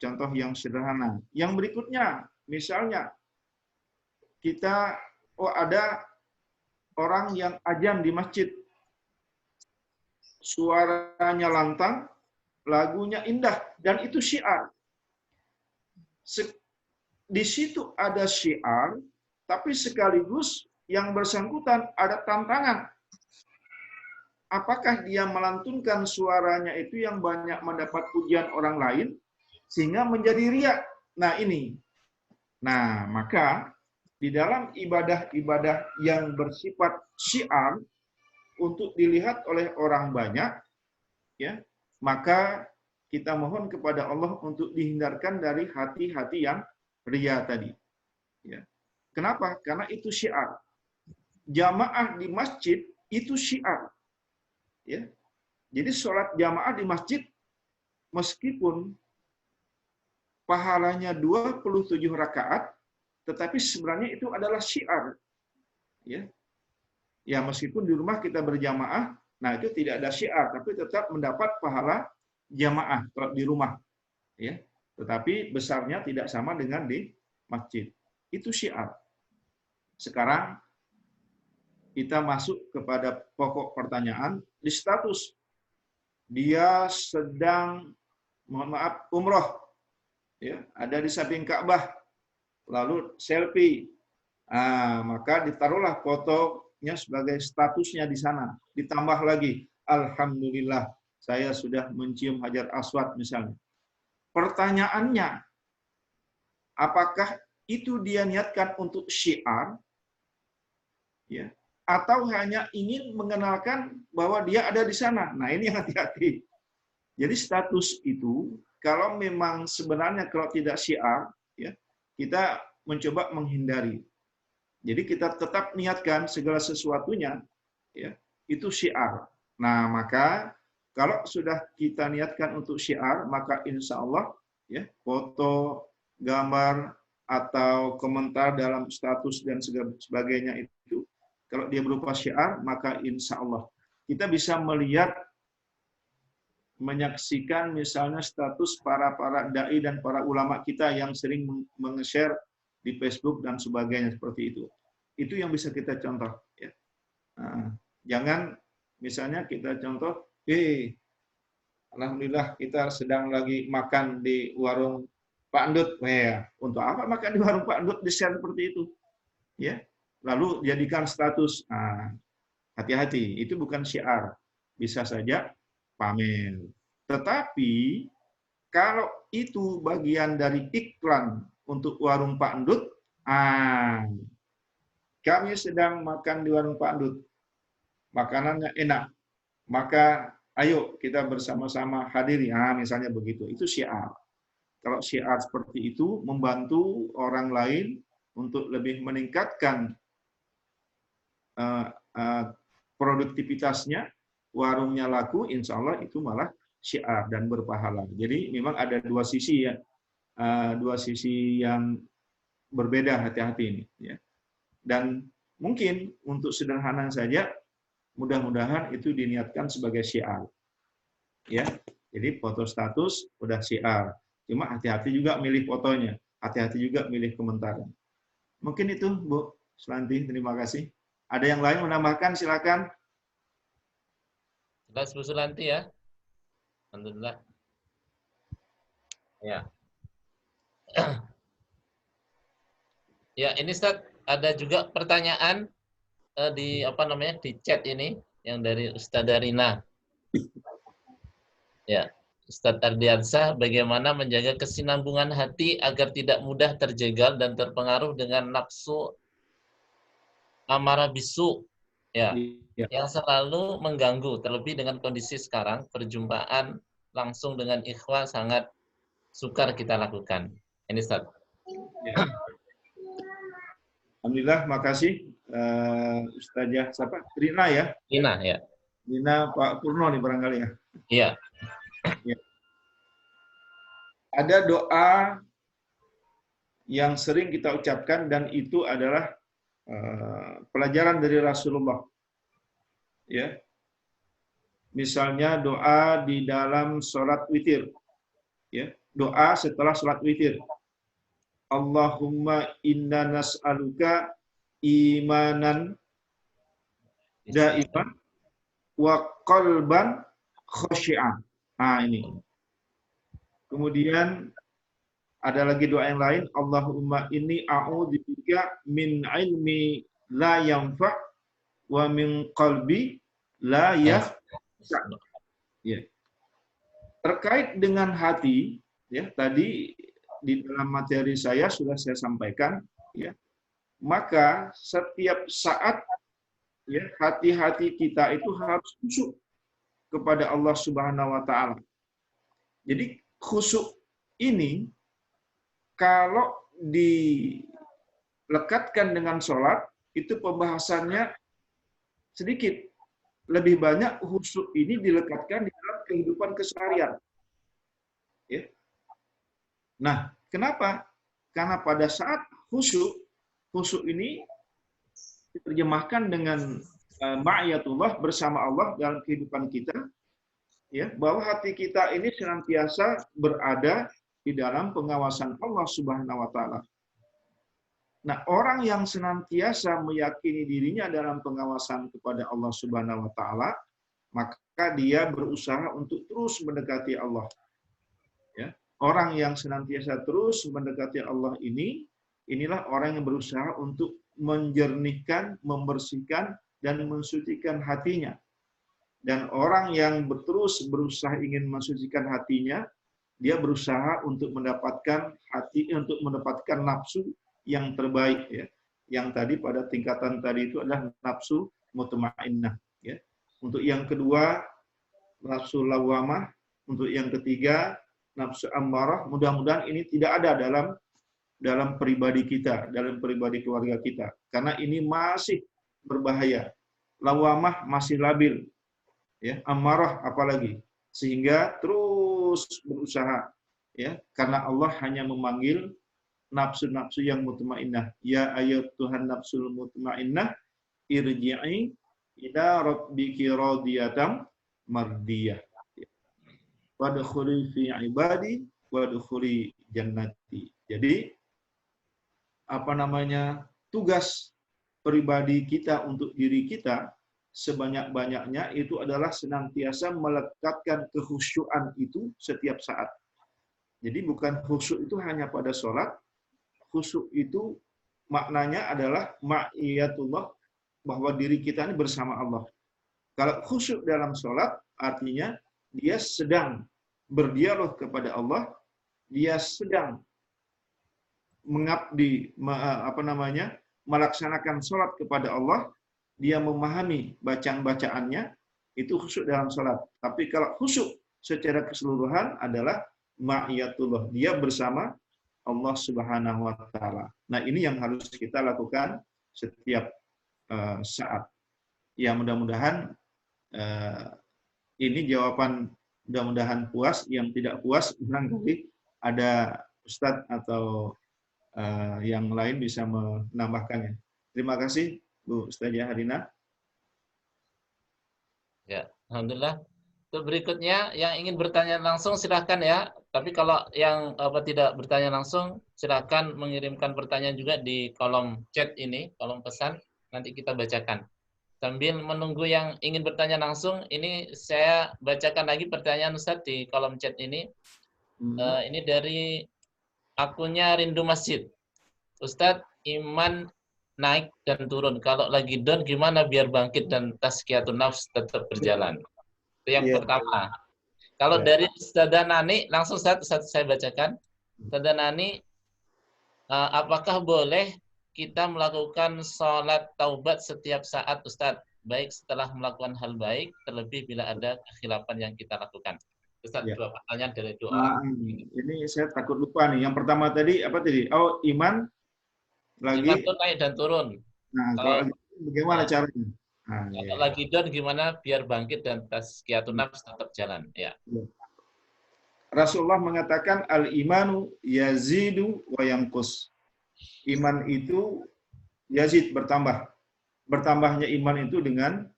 contoh yang sederhana. Yang berikutnya, misalnya kita ada orang yang azan di masjid, suaranya lantang, lagunya indah, dan itu syiar. Di situ ada syiar, tapi sekaligus yang bersangkutan ada tantangan. Apakah dia melantunkan suaranya itu yang banyak mendapat pujian orang lain, sehingga menjadi riya? Nah ini. Nah, maka di dalam ibadah-ibadah yang bersifat syiar, untuk dilihat oleh orang banyak, ya, maka kita mohon kepada Allah untuk dihindarkan dari hati-hati yang riya tadi. Ya. Kenapa? Karena itu syiar. Jamaah di masjid itu syiar. Ya. Jadi sholat jamaah di masjid, meskipun pahalanya 27 rakaat, tetapi sebenarnya itu adalah syiar. Ya. Ya, meskipun di rumah kita berjamaah, nah itu tidak ada syiar, tapi tetap mendapat pahala jamaah kalau di rumah. Ya. Tetapi besarnya tidak sama dengan di masjid. Itu syiar. Sekarang kita masuk kepada pokok pertanyaan, di status dia sedang, mohon maaf, umroh, ya, ada di samping Ka'bah, lalu selfie, maka ditaruhlah fotonya sebagai statusnya di sana, ditambah lagi, alhamdulillah saya sudah mencium Hajar Aswad misalnya. Pertanyaannya, apakah itu dia niatkan untuk syiar, ya, atau hanya ingin mengenalkan bahwa dia ada di sana? Nah ini yang hati-hati. Jadi status itu, kalau memang sebenarnya kalau tidak syiar, ya, kita mencoba menghindari. Jadi kita tetap niatkan segala sesuatunya, ya, itu syiar. Nah maka kalau sudah kita niatkan untuk syiar, maka insya Allah, ya, foto, gambar, atau komentar dalam status dan sebagainya itu, kalau dia berupa syiar, maka insya Allah kita bisa melihat, menyaksikan misalnya status para dai dan para ulama kita yang sering meng-share di Facebook dan sebagainya seperti itu. Itu yang bisa kita contoh. Ya. Nah, jangan misalnya kita contoh, alhamdulillah kita sedang lagi makan di warung Pak Endut. Ya, untuk apa makan di warung Pak Endut di-share seperti itu? Ya. Lalu jadikan status. Hati-hati, itu bukan syiar. Bisa saja pamer. Tetapi kalau itu bagian dari iklan untuk warung Pak Endut, kami sedang makan di warung Pak Endut, makanannya enak, maka ayo kita bersama-sama hadiri. Misalnya begitu, itu syiar. Kalau syiar seperti itu membantu orang lain untuk lebih meningkatkan produktivitasnya, warungnya laku, insya Allah itu malah syiar dan berpahala. Jadi memang ada dua sisi ya, dua sisi yang berbeda, hati-hati ini. Ya. Dan mungkin untuk sederhana saja, mudah-mudahan itu diniatkan sebagai syiar. Ya, jadi foto status udah syiar. Cuma hati-hati juga milih fotonya, hati-hati juga milih komentarnya. Mungkin itu Bu Sulanti, terima kasih. Ada yang lain menambahkan, silakan. Jelas Bu Sulanti ya. Alhamdulillah. Ya. Ya, ini Ustaz, ada juga pertanyaan di di chat ini yang dari Ustazah Rina. Ya, Ustadz Ardiansah, bagaimana menjaga kesinambungan hati agar tidak mudah terjegal dan terpengaruh dengan nafsu amarah bisu, ya, yang selalu mengganggu, terlebih dengan kondisi sekarang perjumpaan langsung dengan ikhwan sangat sukar kita lakukan. Ini Ustaz. Ya. Alhamdulillah, makasih Ustazah siapa? Rina ya? Rina ya. Rina Pak Purno nih barangkali ya. Iya. Ya. Ada doa yang sering kita ucapkan dan itu adalah pelajaran dari Rasulullah. Ya. Misalnya doa di dalam sholat witir. Ya. doa setelah sholat witir. Allahumma inna nas'aluka imanan daiman wa qalban khashi'an. Nah, ini. Kemudian ada lagi doa yang lain, Allahumma inni a'udzubika min ilmi la yanfa' wa min qalbi la yakhsha. Ya. Terkait dengan hati, ya, tadi di dalam materi saya sudah saya sampaikan, ya. Maka setiap saat, ya, hati-hati kita itu harus khusyuk kepada Allah Subhanahu wa taala. Jadi khusyuk ini kalau dilekatkan dengan sholat, itu pembahasannya sedikit. Lebih banyak khusyuk ini dilekatkan di dalam kehidupan keseharian. Ya. Nah, kenapa? Karena pada saat khusyuk ini diterjemahkan dengan ma'iyatullah, bersama Allah dalam kehidupan kita, ya, bahwa hati kita ini senantiasa berada di dalam pengawasan Allah Subhanahu wa taala. Nah, orang yang senantiasa meyakini dirinya dalam pengawasan kepada Allah Subhanahu wa taala, maka dia berusaha untuk terus mendekati Allah. Ya. Orang yang senantiasa terus mendekati Allah inilah orang yang berusaha untuk menjernihkan, membersihkan dan mensucikan hatinya. Dan orang yang terus berusaha ingin mensucikan hatinya, dia berusaha untuk mendapatkan nafsu yang terbaik, ya. Yang tadi pada tingkatan tadi itu adalah nafsu mutmainnah, ya. Untuk yang kedua nafsu lawamah, untuk yang ketiga nafsu ammarah. Mudah-mudahan ini tidak ada dalam pribadi kita, dalam pribadi keluarga kita, karena ini masih berbahaya. Lawamah masih labil, ya, ammarah apalagi, sehingga terus berusaha, ya, karena Allah hanya memanggil nafsu-nafsu yang mutmainnah. Ya ayyatuhan nafsul mutmainnah irji'i ila rabbiki radiyatan mardiyah. Wadkhuli fi ibadi wadkhuli jannati. Jadi tugas pribadi kita untuk diri kita sebanyak-banyaknya itu adalah senantiasa melekatkan kekhusyuan itu setiap saat. Jadi bukan khusyuk itu hanya pada sholat, khusyuk itu maknanya adalah ma'iyatullah, bahwa diri kita ini bersama Allah. Kalau khusyuk dalam sholat, artinya dia sedang berdialog kepada Allah, dia sedang mengabdi, melaksanakan sholat kepada Allah, dia memahami bacaan-bacaannya, itu khusyuk dalam sholat. Tapi kalau khusyuk secara keseluruhan adalah ma'iyatullah, dia bersama Allah Subhanahu wa taala. Nah, ini yang harus kita lakukan setiap saat. Ya, mudah-mudahan ini jawaban, mudah-mudahan puas. Yang tidak puas barangkali ada Ustadz atau yang lain bisa menambahkannya. Terima kasih Bu Ustazah Harina. Ya, alhamdulillah. Untuk berikutnya yang ingin bertanya langsung silahkan ya. Tapi kalau yang tidak bertanya langsung, silahkan mengirimkan pertanyaan juga di kolom chat ini, kolom pesan. Nanti kita bacakan. Sambil menunggu yang ingin bertanya langsung, ini saya bacakan lagi pertanyaan Ustadz di kolom chat ini. Ini dari akunnya Rindu Masjid. Ustadz, iman naik dan turun. Kalau lagi down gimana biar bangkit dan tazkiyatun nafs tetap berjalan? Itu yang pertama. Kalau dari Ustazah Nani, langsung saya bacakan. Ustazah Nani, apakah boleh kita melakukan sholat taubat setiap saat, Ustadz? Baik setelah melakukan hal baik, terlebih bila ada kekhilafan yang kita lakukan. Ustadz, dua pertanyaan dari doa. Ini saya takut lupa nih. Yang pertama tadi, apa tadi? Oh, iman lagi. Iman itu naik dan turun. Nah, kalau bagaimana caranya? Nah, kalau lagi down gimana biar bangkit dan tazkiyatun nafs tetap jalan? Ya. Rasulullah mengatakan al-imanu yazidu wa yanqus. Iman itu yazid, bertambah. Bertambahnya iman itu dengan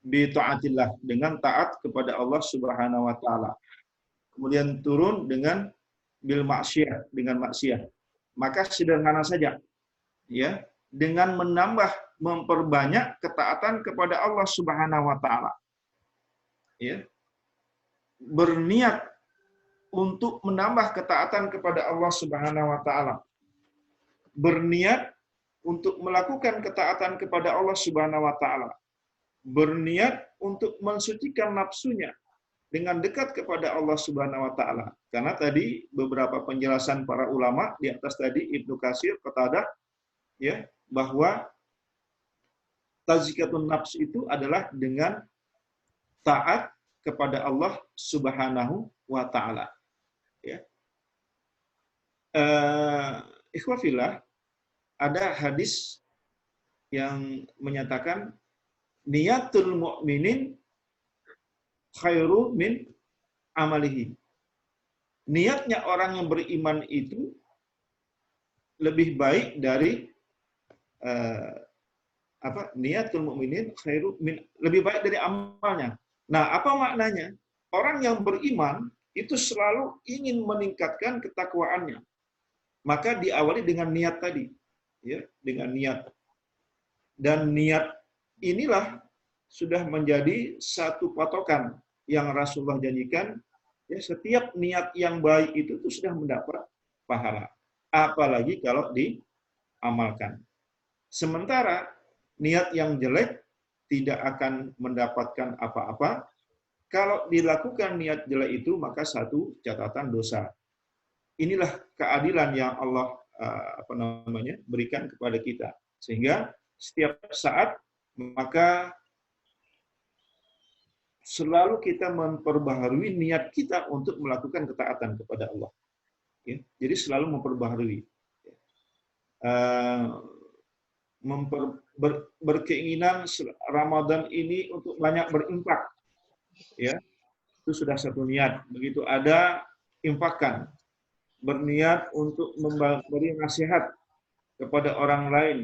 bi taatillah, dengan taat kepada Allah Subhanahu wa taala. kemudian turun dengan bil maksiyah, dengan maksiyah. Maka sederhana saja, ya, dengan memperbanyak ketaatan kepada Allah Subhanahu wa taala. Ya. Berniat untuk menambah ketaatan kepada Allah Subhanahu wa taala. Berniat untuk melakukan ketaatan kepada Allah Subhanahu wa taala. Berniat untuk mensucikan nafsunya dengan dekat kepada Allah Subhanahu wa taala. Karena tadi beberapa penjelasan para ulama di atas tadi Ibnu Katsir, Qatadah, ya, bahwa tazkiyatun nafs itu adalah dengan taat kepada Allah Subhanahu wa taala. Ya. Ikhwafillah, ada hadis yang menyatakan niyatul mu'minin khairu min amalihi. Niatnya orang yang beriman itu lebih baik dari niyatul mu'minin khairu min, lebih baik dari amalnya. Nah, apa maknanya? Orang yang beriman itu selalu ingin meningkatkan ketakwaannya. Maka diawali dengan niat tadi, ya, dengan niat. Dan niat inilah sudah menjadi satu patokan yang Rasulullah janjikan, ya, setiap niat yang baik itu tuh sudah mendapat pahala. Apalagi kalau diamalkan. Sementara niat yang jelek tidak akan mendapatkan apa-apa. Kalau dilakukan niat jelek itu, maka satu catatan dosa. Inilah keadilan yang Allah berikan kepada kita. Sehingga setiap saat maka selalu kita memperbaharui niat kita untuk melakukan ketaatan kepada Allah. Ya, jadi selalu memperbaharui. Berkeinginan Ramadan ini untuk banyak berinfak. Ya, itu sudah satu niat. Begitu ada, infakkan. Berniat untuk memberi nasihat kepada orang lain.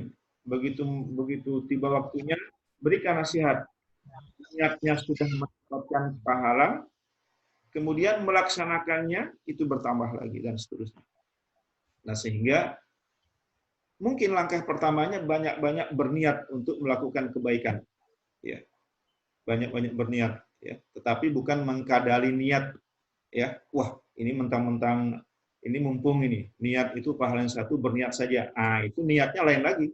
Begitu tiba waktunya, berikan nasihat. Niatnya sudah mendapatkan pahala, kemudian melaksanakannya itu bertambah lagi dan seterusnya. Nah, sehingga mungkin langkah pertamanya banyak-banyak berniat untuk melakukan kebaikan. Ya. Banyak-banyak berniat, ya. Tetapi bukan mengkadali niat, ya. Wah, ini mentang-mentang ini mumpung ini niat itu pahala yang satu, berniat saja. Itu niatnya lain lagi.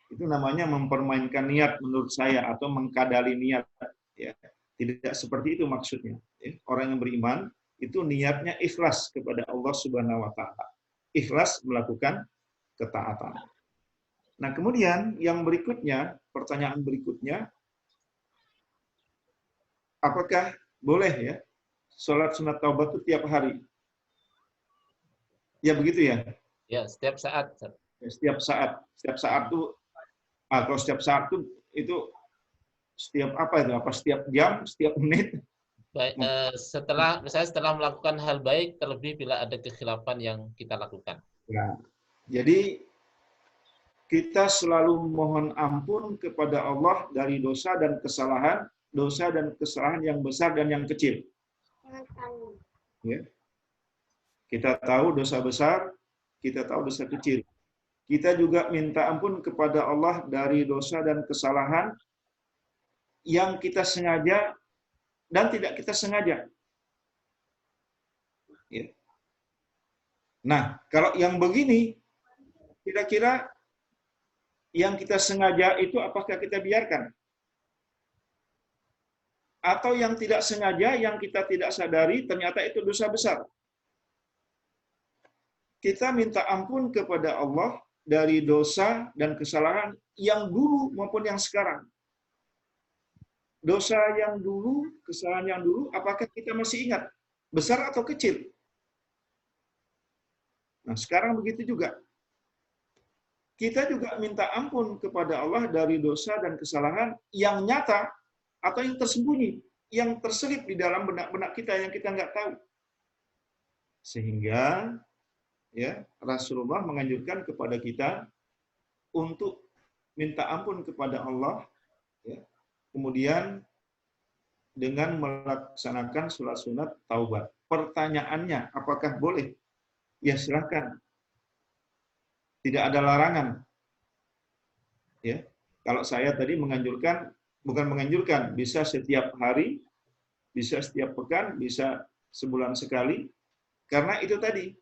Itu namanya mempermainkan niat menurut saya, atau mengkadali niat. Ya. Tidak seperti itu maksudnya. Ya. Orang yang beriman itu niatnya ikhlas kepada Allah Subhanahu wa taala. Ikhlas melakukan ketaatan. Nah, kemudian yang berikutnya, pertanyaan berikutnya, apakah boleh ya sholat sunat taubat itu tiap hari? Ya begitu ya? Ya, setiap saat. Setiap saat. Setiap saat itu, kalau setiap saat itu setiap apa itu? Apa setiap jam, setiap menit? Baik, setelah melakukan hal baik, terlebih bila ada kekhilafan yang kita lakukan. Ya. Jadi kita selalu mohon ampun kepada Allah dari dosa dan kesalahan yang besar dan yang kecil. Ya. Kita tahu dosa besar, kita tahu dosa kecil. Kita juga minta ampun kepada Allah dari dosa dan kesalahan yang kita sengaja dan tidak kita sengaja. Ya. Nah, kalau yang begini, kira-kira yang kita sengaja itu apakah kita biarkan? Atau yang tidak sengaja, yang kita tidak sadari, ternyata itu dosa besar. Kita minta ampun kepada Allah dari dosa dan kesalahan yang dulu maupun yang sekarang. Dosa yang dulu, kesalahan yang dulu, apakah kita masih ingat? Besar atau kecil? Nah, sekarang begitu juga. Kita juga minta ampun kepada Allah dari dosa dan kesalahan yang nyata atau yang tersembunyi, yang terselip di dalam benak-benak kita yang kita nggak tahu. Sehingga ya, Rasulullah menganjurkan kepada kita untuk minta ampun kepada Allah, ya, kemudian dengan melaksanakan sholat sunat taubat. pertanyaannya, apakah boleh? Ya silakan. Tidak ada larangan. Ya. Kalau saya tadi menganjurkan, bukan menganjurkan, bisa setiap hari, bisa setiap pekan, bisa sebulan sekali. Karena itu tadi,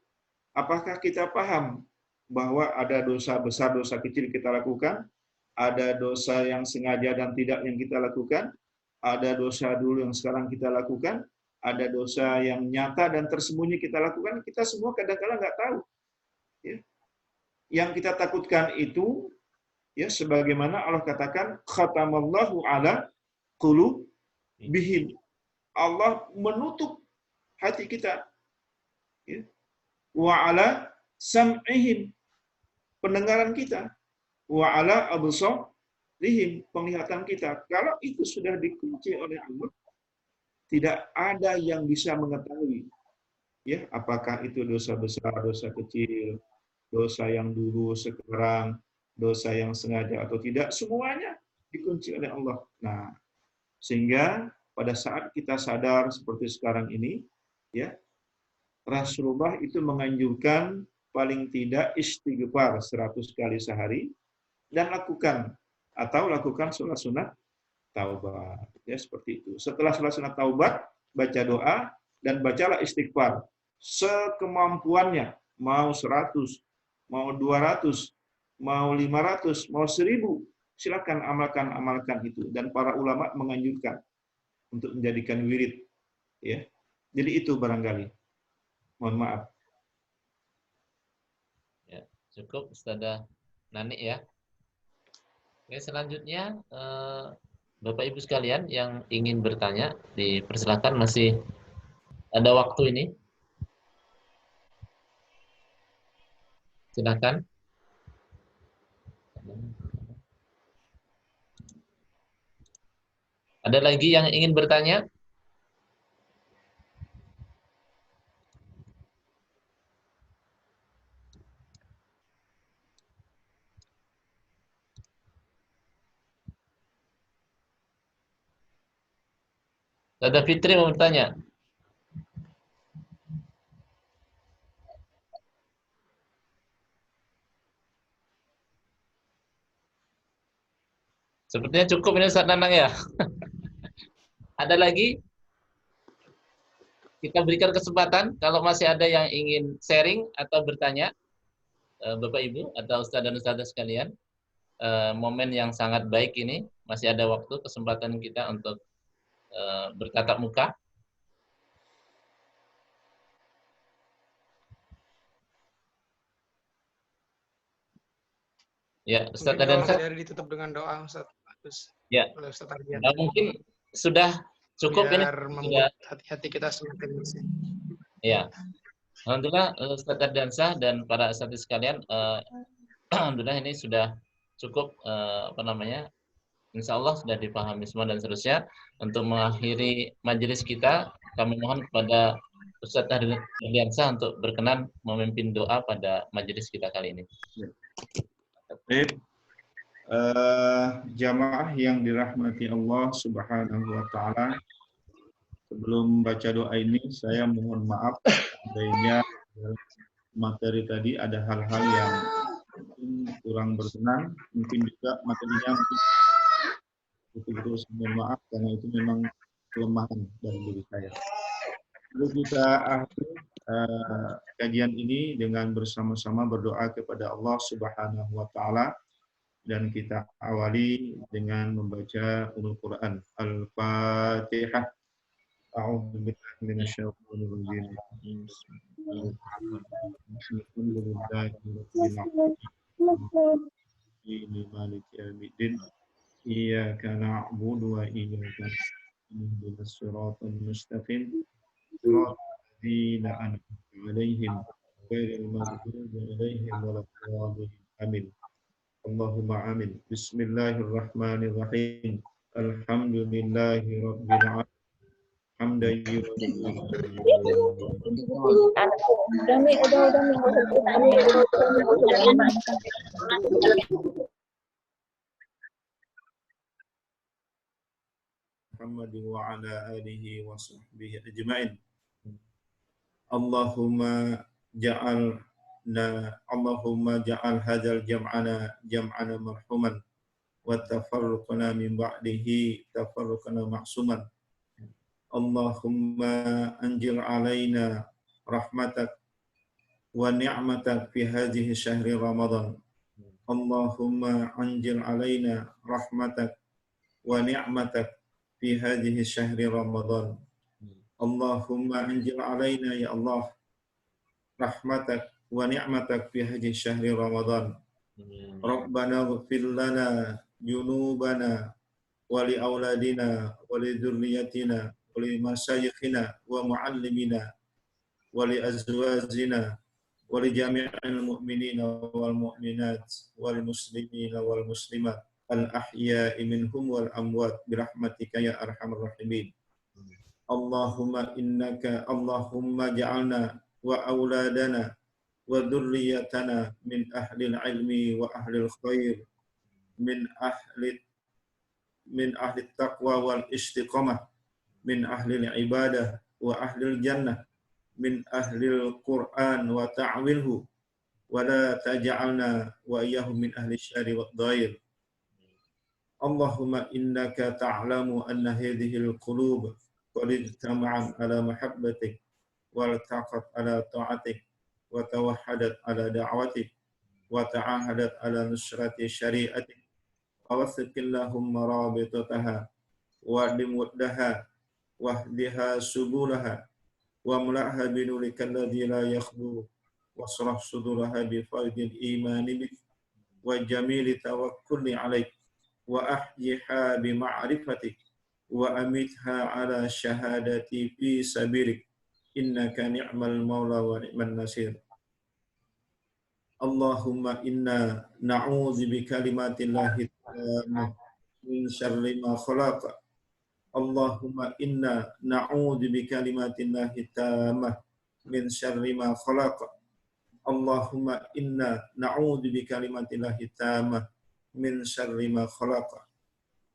apakah kita paham bahwa ada dosa besar, dosa kecil kita lakukan, ada dosa yang sengaja dan tidak yang kita lakukan, ada dosa dulu yang sekarang kita lakukan, ada dosa yang nyata dan tersembunyi kita lakukan, kita semua kadang-kadang nggak tahu. Ya. Yang kita takutkan itu, ya sebagaimana Allah katakan, khatamallahu ala qulubihim. Allah menutup hati kita. Ya. Wa ala sam'ihim, pendengaran kita. Wa ala absarihim, penglihatan kita. Kalau itu sudah dikunci oleh Allah, tidak ada yang bisa mengetahui, ya, apakah itu dosa besar, dosa kecil, dosa yang dulu, sekarang, dosa yang sengaja atau tidak, semuanya dikunci oleh Allah. Nah, sehingga pada saat kita sadar seperti sekarang ini, ya, Rasulullah itu menganjurkan paling tidak istighfar 100 kali sehari dan lakukan sholat sunat taubat, ya seperti itu. Setelah sholat sunat taubat, baca doa dan bacalah istighfar sekemampuannya, mau 100, mau 200, mau 500, mau 1000, silakan amalkan itu. Dan para ulama menganjurkan untuk menjadikan wirid, ya. Jadi itu barangkali. Mohon maaf. Ya, cukup Ustazah Nani ya. Oke, selanjutnya Bapak Ibu sekalian yang ingin bertanya, dipersilakan, masih ada waktu ini. Silakan. Ada lagi yang ingin bertanya? Ustazah Fitri mau bertanya? Sepertinya cukup ini Ustaz Nanang ya. Ada lagi? Kita berikan kesempatan kalau masih ada yang ingin sharing atau bertanya, Bapak Ibu atau Ustaz dan Ustazah sekalian. Momen yang sangat baik ini, masih ada waktu, kesempatan kita untuk bertatap muka. Ya, Ustaz dan Ustaz. Ditutup dengan doa, Ustaz. Ya. Oleh Ustaz Ardian. Nah, mungkin sudah cukup biar ini. Membuat hati-hati kita semakin bersih. Ya. Alhamdulillah Ustaz Ardiansah dan para ustadz sekalian, alhamdulillah ini sudah cukup Insya Allah sudah dipahami semua dan seterusnya. Untuk mengakhiri majelis kita, kami mohon kepada Ustaz Ardiansah untuk berkenan memimpin doa pada majelis kita kali ini. Baik. Jamaah yang dirahmati Allah Subhanahu wa taala, sebelum baca doa ini saya mohon maaf seandainya materi tadi ada hal-hal yang mungkin kurang berkenan, mungkin juga materinya mungkin betul-betul mohon maaf karena itu memang kelemahan dari diri saya. Lalu kita akhiri kajian ini dengan bersama-sama berdoa kepada Allah Subhanahu wa taala, dan kita awali dengan membaca Al-Quran. Al-Fatihah. A'udzu billahi minasyaitonir rajim. Bismillahirrahmanirrahim. Maliki yaumiddin. Iyyaka na'budu wa iyyaka nasta'in. Ihdinas siratal mustaqim. Siratal ladzina an'amta 'alaihim ghairil maghdubi 'alaihim waladdallin. Amin. Allahumma amin. Bismillahirrahmanirrahim. Alhamdulillahi rabbil alamin. Hamdan Muhammad wa ala alihi wa sahbihi ajma'in. Allahumma ja'al hadzal jam'ana marhuman wa tafarruqana min ba'dihi tafarruqana ma'suman. Allahumma anjil alaina rahmatak wa ni'matak fi hadhihi syahri Ramadan. Allahumma anjil alaina rahmatak wa ni'matak fi hadhihi syahri Ramadan. Allahumma anjil alaina ya Allah rahmatak wa ni'matak fi hadhihi syahri Ramadan. Rabbana ighfir lana junubana wa li auladina wa li dzurriyyatina wa li masyayikhina wa muallimina wa li azwajina wa li jami'il mu'minina wal mu'minat wal muslimina wal muslimat al ahya'i minhum wal amwat bi rahmatika ya arhamar rahimin. Allahumma ja'alna wa auladana wa dzurriyyatana min ahlil ilmi wa ahlil khair min ahli taqwa wal istiqamah min ahlil ibadah wa ahlil jannah min ahlil Qur'an wa ta'wilhu wa la taj'alna wa iyyahum min ahli syarri wad dhair. Allahumma innaka ta'lamu anna hadhil qulub qad ijtama'at ala mahabbatik wa altaqat ala ta'atik wa tawahhadat ala da'watik wa ta'ahadat ala nusrati syari'atik wa wasqillahumma rabitataha wa dimuddaha wahdiha subulaha wa mula'ha binurika alladhi la yakhbu wasrah suduraha bi faidil imani bik wa jamili tawakkuli alaik wa ahyiha bi ma'rifatik wa amitha ala syahadati fi sabirik innaka ni'mal maula wa ni'man nasir. Allahumma inna na'udzu bi kalimatillahi tammah min syarri ma khalaqa. Allahumma inna na'udzu bi kalimatillahi tammah min syarri ma khalaqa. Allahumma inna na'udzu bi kalimatillahi tammah min syarri ma khalaqa.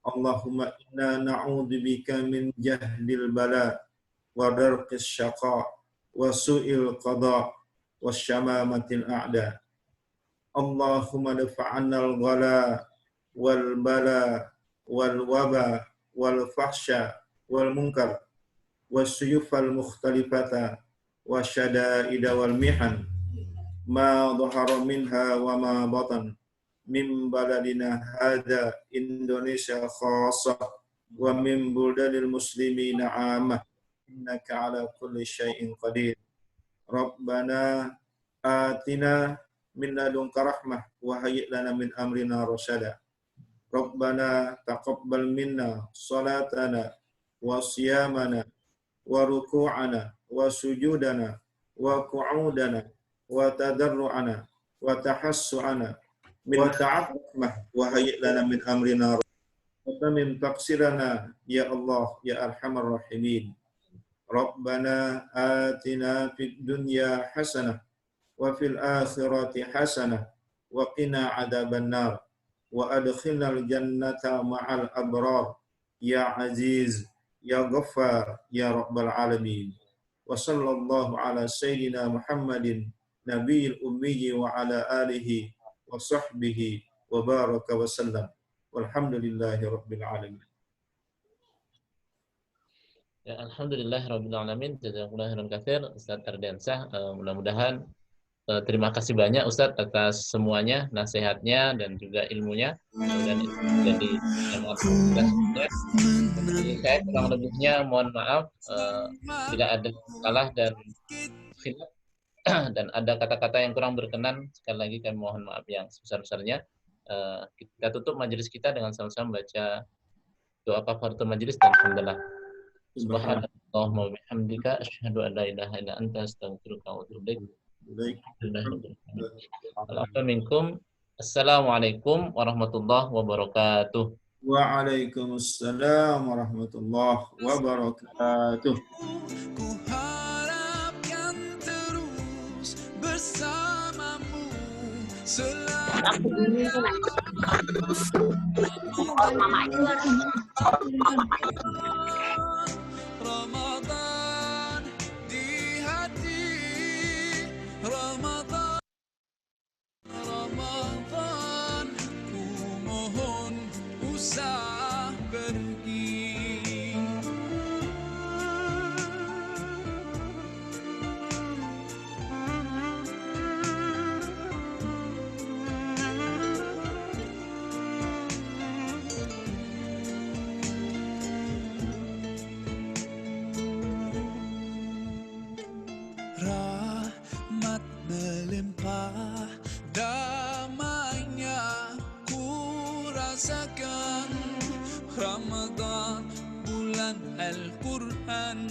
Allahumma inna na'udzu bika min jahdil bala wa darqis syaqa wa su'il qada wa syamamatil a'da. Allahumma dafa'anna al-ghala wal bala wal waba wal fahsya wal munkar was suyufal mukhtalifata wa syada'ida wal mihan ma dhahara minha wa ma batan min baladina hadha Indonesia khassah wa min buldadil muslimina 'ammah innaka ala kulli syai'in qadir. Rabbana atina min ladunka rahmah wa hayyi' lana min amrina rasyada. Rabbana taqabbal minna salatana wa siyamana wa ruku'ana wa sujudana wa qu'udana wa tadarru'ana wa tahassu'ana min ta'ammah wa hayyi' lana min amrina wa tamim taqsirana ya Allah ya arhamar rahimin. Rabbana atina fid dunya hasanah wa fil akhirati hasanah wa qina adzaban nar wa adkhilnal jannata ma'al abrar ya aziz ya ghaffar ya rabbal alamin. Wa sallallahu ala sayyidina Muhammadin nabiyil ummi wa ala alihi wa sahbihi wa baraka wa sallam. Walhamdulillahi rabbil alamin. Ya, alhamdulillahirabbil alamin. Jazakumullahu khairan katsir Ustaz Ardiansyah. Mudah-mudahan terima kasih banyak Ustadz atas semuanya, nasihatnya dan juga ilmunya. Dan itu jadi saya kurang lebihnya mohon maaf, tidak ada salah dan khilaf dan ada kata-kata yang kurang berkenan. Sekali lagi kami mohon maaf yang sebesar-besarnya. Kita tutup majelis kita dengan sama-sama baca doa kafaratul majelis dan alhamdulillah. Subhanallahumma wa bihamdika asyhadu an la ilaha illa anta astaghfiruka wa atubu ilaik. Assalamualaikum warahmatullahi wabarakatuh. Waalaikumsalam warahmatullahi wabarakatuh. Ku harapkan terus bersamamu Ramadan di hati damainya ku rasakan. Ramadan bulan Al-Quran